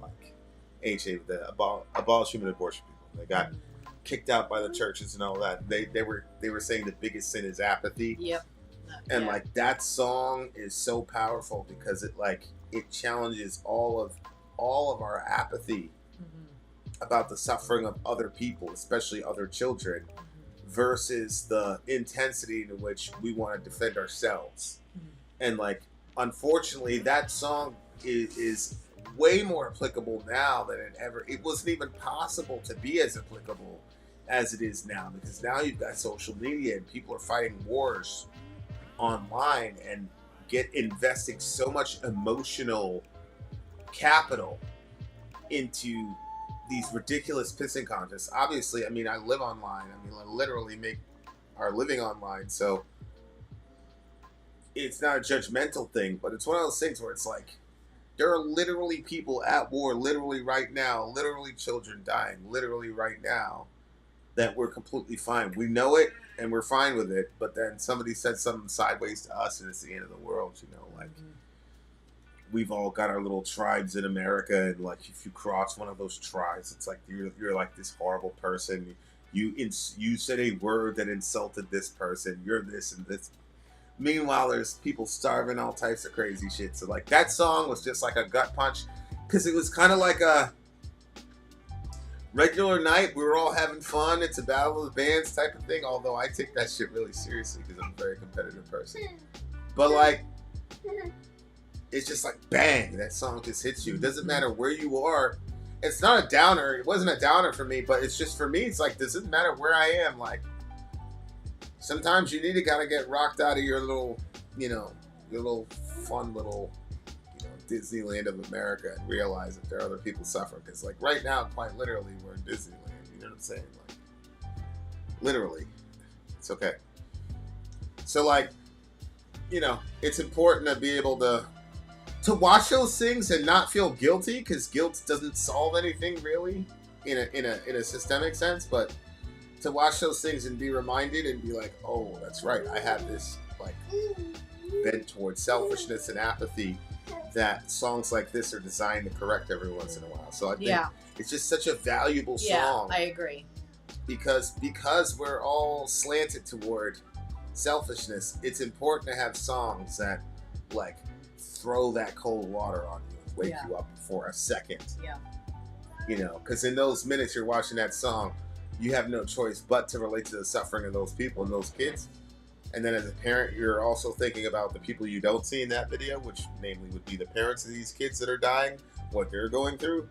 [SPEAKER 2] Like, AHA, the abolish human abortion people. They got kicked out by the churches and all that. They were saying the biggest sin is apathy.
[SPEAKER 1] Yep.
[SPEAKER 2] And, like, that song is so powerful because it challenges all of our apathy about the suffering of other people, especially other children, versus the intensity in which we want to defend ourselves. And like, unfortunately, that song is way more applicable now than it wasn't even possible to be as applicable as it is now, because now you've got social media and people are fighting wars online and investing so much emotional capital into these ridiculous pissing contests. Obviously, I mean, I live online. I mean, I literally make our living online, so it's not a judgmental thing, but it's one of those things where it's like, there are literally people at war, literally right now, literally children dying, literally right now, that we're completely fine. We know it, and we're fine with it, but then somebody said something sideways to us, and it's the end of the world, you know, like, we've all got our little tribes in America, and like, if you cross one of those tribes, it's like, you're like this horrible person, you said a word that insulted this person, you're this and this. Meanwhile, there's people starving, all types of crazy shit. So like, that song was just like a gut punch, because it was kind of like a regular night. We were all having fun. It's a battle of the bands type of thing. Although I take that shit really seriously because I'm a very competitive person. But like, it's just like bang, that song just hits you. It doesn't matter where you are. It's not a downer. It wasn't a downer for me, but it's just for me. It's like, doesn't matter where I am. Like, sometimes you need to kind of get rocked out of your little, you know, your little fun little, you know, Disneyland of America and realize that there are other people suffering. Because like right now, quite literally, we're in Disneyland. You know what I'm saying? Like, literally, it's okay. So like, it's important to be able to watch those things and not feel guilty, because guilt doesn't solve anything really in a systemic sense. But to watch those things and be reminded and be like, oh, that's right, I have this like bent towards selfishness and apathy, that songs like this are designed to correct every once in a while. So I think it's just such a valuable song.
[SPEAKER 1] Yeah, I agree.
[SPEAKER 2] Because we're all slanted toward selfishness, it's important to have songs that like throw that cold water on you and wake you up for a second.
[SPEAKER 1] Yeah.
[SPEAKER 2] Because in those minutes you're watching that song, you have no choice but to relate to the suffering of those people and those kids. And then as a parent, you're also thinking about the people you don't see in that video, which namely would be the parents of these kids that are dying, what they're going through.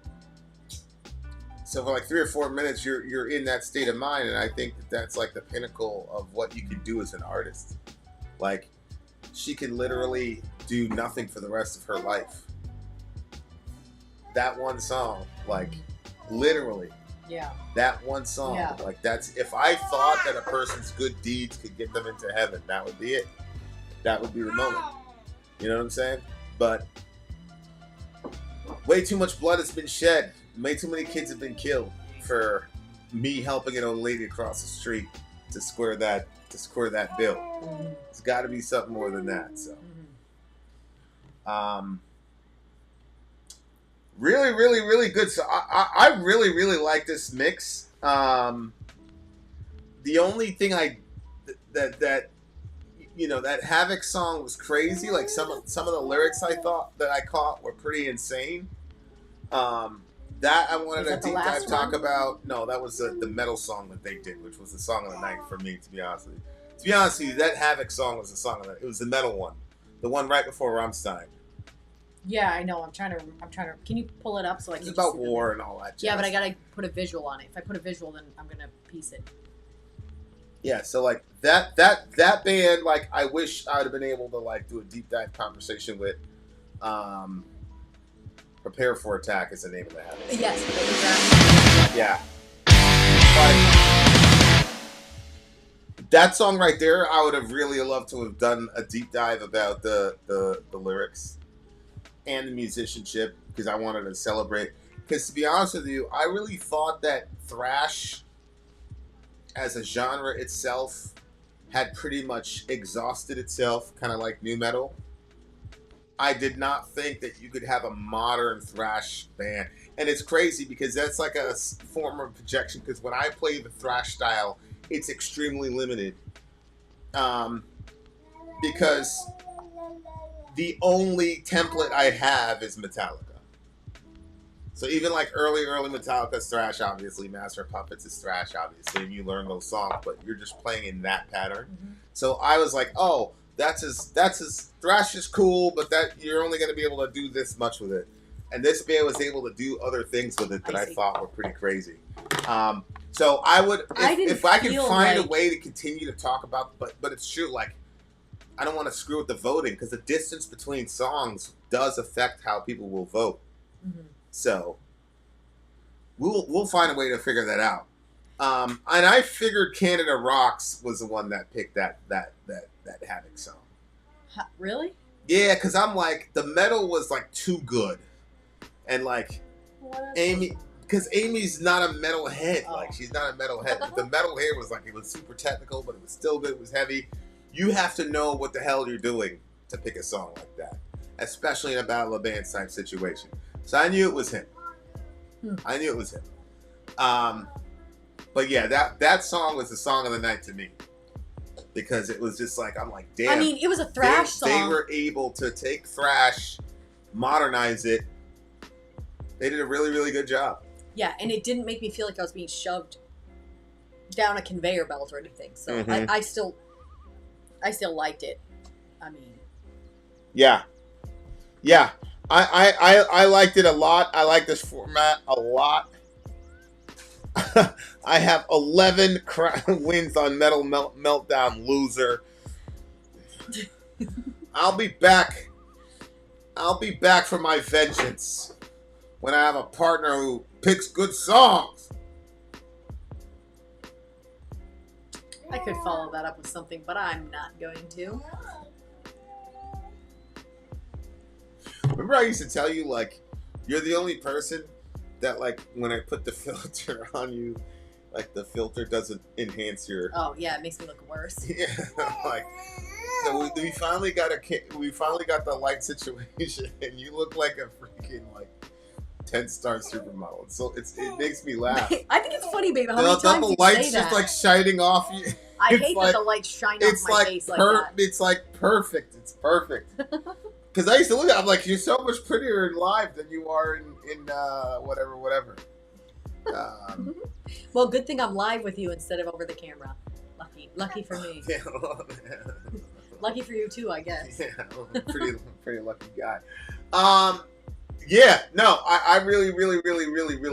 [SPEAKER 2] So for like 3 or 4 minutes, you're in that state of mind, and I think that's like the pinnacle of what you can do as an artist. Like, she can literally do nothing for the rest of her life. That one song, like, literally.
[SPEAKER 1] Yeah.
[SPEAKER 2] That one song, like, that's, if I thought that a person's good deeds could get them into heaven, that would be it. That would be the moment. You know what I'm saying? But way too much blood has been shed. Way too many kids have been killed for me helping an old lady across the street to square that bill. It's got to be something more than that. So, really, really, really good. So I really, really like this mix. The only thing that Havoc song was crazy. Like some of the lyrics I thought that I caught were pretty insane. That I wanted to deep dive talk about. No, that was the metal song that they did, which was the song of the night for me, to be honest with you. To be honest with you, that Havoc song was the song of the night. It was the metal one. The one right before Rammstein.
[SPEAKER 1] Yeah, I know. I'm trying to. Can you pull it up so I can?
[SPEAKER 2] It's about war and all that.
[SPEAKER 1] Yeah, but I gotta put a visual on it. If I put a visual, then I'm gonna piece it.
[SPEAKER 2] Yeah, so like that band, like I wish I would have been able to like do a deep dive conversation with. Prepare for Attack is the name of the album.
[SPEAKER 1] Yes.
[SPEAKER 2] Yeah. But that song right there, I would have really loved to have done a deep dive about the lyrics and the musicianship, because I wanted to celebrate. Because to be honest with you, I really thought that thrash as a genre itself had pretty much exhausted itself, kind of like nu metal. I did not think that you could have a modern thrash band. And it's crazy because that's like a form of projection, because when I play the thrash style, it's extremely limited. Because the only template I have is Metallica. So even like early Metallica's thrash, obviously, Master of Puppets is thrash, obviously, and you learn those songs, but you're just playing in that pattern. Mm-hmm. So I was like, oh, that's his thrash is cool, but that you're only going to be able to do this much with it. And this band was able to do other things with it that I thought were pretty crazy. So I would, if I can find a way to continue to talk about, but it's true, like, I don't want to screw with the voting, because the distance between songs does affect how people will vote. Mm-hmm. So we'll find a way to figure that out. And I figured Canada Rocks was the one that picked that Havoc song.
[SPEAKER 1] Really?
[SPEAKER 2] Yeah, because I'm like, the metal was like too good. And like, Amy, because Amy's not a metalhead. Oh. Like, she's not a metalhead. The metal here was like, it was super technical, but it was still good. It was heavy. You have to know what the hell you're doing to pick a song like that, especially in a Battle of Bands type situation. So I knew it was him. I knew it was him. But yeah, that song was the song of the night to me, because it was just like, I'm like, damn.
[SPEAKER 1] I mean, it was a thrash song.
[SPEAKER 2] They were able to take thrash, modernize it. They did a really, really good job.
[SPEAKER 1] Yeah, and it didn't make me feel like I was being shoved down a conveyor belt or anything. So
[SPEAKER 2] Mm-hmm.
[SPEAKER 1] I still liked it. I mean,
[SPEAKER 2] yeah. I liked it a lot. I like this format a lot. I have 11 wins on Metal Meltdown, loser. I'll be back for my vengeance when I have a partner who picks good songs.
[SPEAKER 1] I could follow that up with something, but I'm not going to.
[SPEAKER 2] Remember I used to tell you, like, you're the only person that, like, when I put the filter on you, like, the filter doesn't enhance your...
[SPEAKER 1] Oh, yeah, it makes me look worse.
[SPEAKER 2] Yeah, like... So we finally got the light situation, and you look like a freaking, like, 10-star supermodel. So it makes me laugh.
[SPEAKER 1] I think it's funny, babe, how many times you
[SPEAKER 2] light's
[SPEAKER 1] say
[SPEAKER 2] just
[SPEAKER 1] that.
[SPEAKER 2] like shining off you.
[SPEAKER 1] I hate that the lights shine off my face like that.
[SPEAKER 2] It's like perfect. It's perfect. Because I used to look at it, I'm like, you're so much prettier in live than you are in whatever.
[SPEAKER 1] Well, good thing I'm live with you instead of over the camera. Lucky for me.
[SPEAKER 2] Yeah.
[SPEAKER 1] Lucky for you too, I guess.
[SPEAKER 2] Yeah, pretty lucky guy. Yeah, no, I really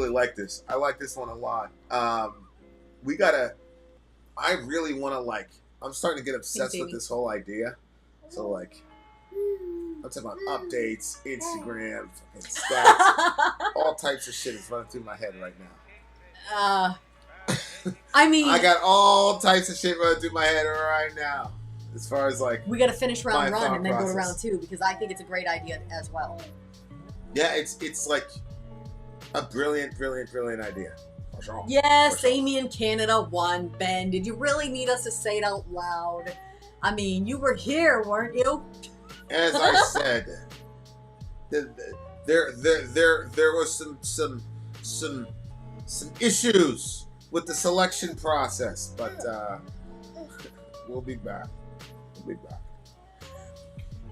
[SPEAKER 2] like this. I like this one a lot. I really want to, like, I'm starting to get obsessed with this whole idea. So, like, I'm talking about updates, Instagram, fucking stats, all types of shit is running through my head right now.
[SPEAKER 1] I mean,
[SPEAKER 2] I got all types of shit running through my head right now. As far as, like,
[SPEAKER 1] we got to finish round one and then
[SPEAKER 2] process.
[SPEAKER 1] go to round two, because I think it's a great idea as well.
[SPEAKER 2] Yeah, it's like a brilliant idea. For sure.
[SPEAKER 1] Yes,
[SPEAKER 2] For sure.
[SPEAKER 1] Amy in Canada won. Ben, did you really need us to say it out loud? I mean, you were here, weren't you?
[SPEAKER 2] As I said, there was some issues with the selection process, but we'll be back.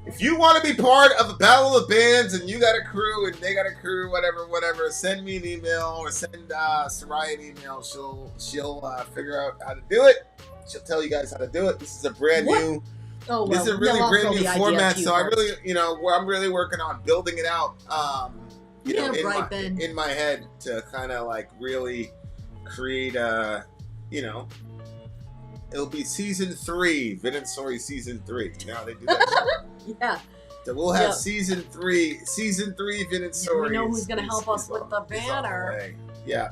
[SPEAKER 2] If you want to be part of a battle of bands and you got a crew and they got a crew, whatever, send me an email or send Soraya an email. She'll figure out how to do it. She'll tell you guys how to do it. This is a brand new.
[SPEAKER 1] Oh, well,
[SPEAKER 2] this is a really brand new format, so
[SPEAKER 1] first.
[SPEAKER 2] I'm really working on building it out. In my head to kind of like really create it'll be season 3, Vin and Sori season 3. You know how they do that?
[SPEAKER 1] Yeah.
[SPEAKER 2] So we'll have season 3, Vin and Sori.
[SPEAKER 1] We know who's going to help us with the banner.
[SPEAKER 2] Yeah.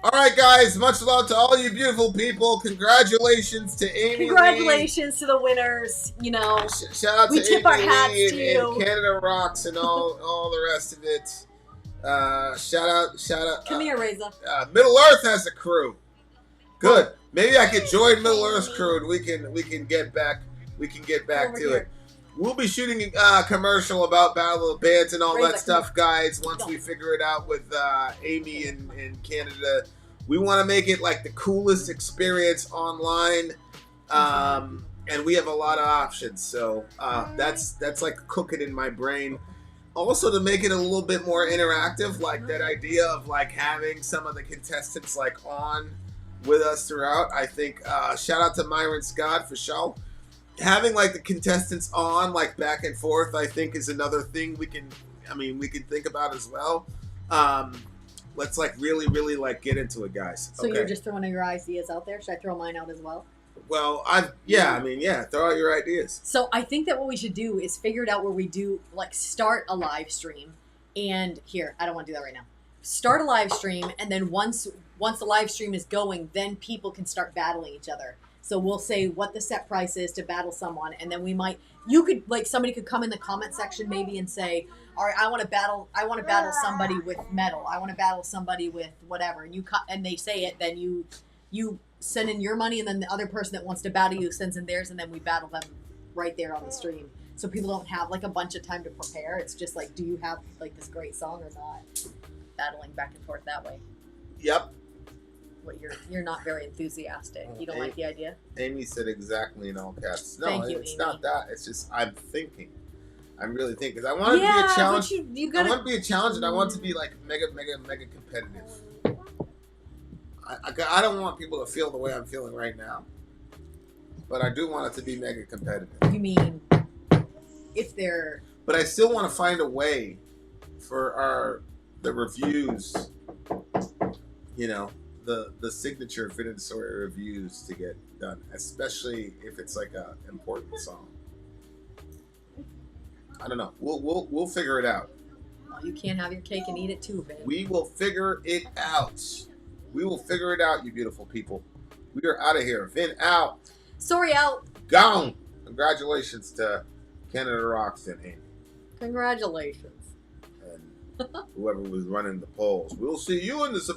[SPEAKER 2] All right, guys. Much love to all you beautiful people. Congratulations to Amy.
[SPEAKER 1] Congratulations to the winners. You know,
[SPEAKER 2] shout out
[SPEAKER 1] we
[SPEAKER 2] to
[SPEAKER 1] tip
[SPEAKER 2] Amy
[SPEAKER 1] our hats
[SPEAKER 2] Lee
[SPEAKER 1] to you.
[SPEAKER 2] and Canada Rocks and all the rest of it. Shout out.
[SPEAKER 1] Come here, Reza.
[SPEAKER 2] Middle Earth has a crew. Good. Maybe I could join Middle Earth's crew and we can get back to it. We'll be shooting a commercial about Battle of the Bands and all that stuff, guys, once we figure it out with Amy in Canada. We want to make it like the coolest experience online, and we have a lot of options. So that's like cooking in my brain. Also, to make it a little bit more interactive, like that idea of like having some of the contestants like on with us throughout. I think shout out to Myron Scott for sure. Having like the contestants on like back and forth, I think is another thing we can think about as well. Let's like really like get into it, guys.
[SPEAKER 1] So you're just throwing your ideas out there. Should I throw mine out as well?
[SPEAKER 2] Well, throw out your ideas.
[SPEAKER 1] So I think that what we should do is figure it out where we do like start a live stream, and here, I don't want to do that right now. Start a live stream, and then once the live stream is going, then people can start battling each other. So we'll say what the set price is to battle someone, and then somebody could come in the comment section maybe and say, all right, I want to battle somebody with metal. I want to battle somebody with whatever. And they say it, then you send in your money, and then the other person that wants to battle you sends in theirs, and then we battle them right there on the stream. So people don't have like a bunch of time to prepare. It's just like, do you have like this great song or not? Battling back and forth that way.
[SPEAKER 2] Yep.
[SPEAKER 1] What, you're not very enthusiastic. You don't like the idea?
[SPEAKER 2] Amy said exactly in all caps. No,
[SPEAKER 1] Thank you,
[SPEAKER 2] it's
[SPEAKER 1] Amy.
[SPEAKER 2] not that. It's just I'm thinking. I'm really thinking because I want it to be a challenge. I want it to be a challenge, and I want it to be like mega competitive. I don't want people to feel the way I'm feeling right now, but I do want it to be mega competitive.
[SPEAKER 1] You mean if they're?
[SPEAKER 2] But I still want to find a way for the reviews. You know, the signature Vin and Sori reviews to get done, especially if it's like a important song. I don't know. We'll figure it out.
[SPEAKER 1] Well, you can't have your cake and eat it too, Vin.
[SPEAKER 2] We will figure it out. We will figure it out, you beautiful people. We are out of here. Vin out.
[SPEAKER 1] Sori out.
[SPEAKER 2] Gone. Congratulations to Canada Rocks and Amy.
[SPEAKER 1] Congratulations.
[SPEAKER 2] And whoever was running the polls. We'll see you in the Supreme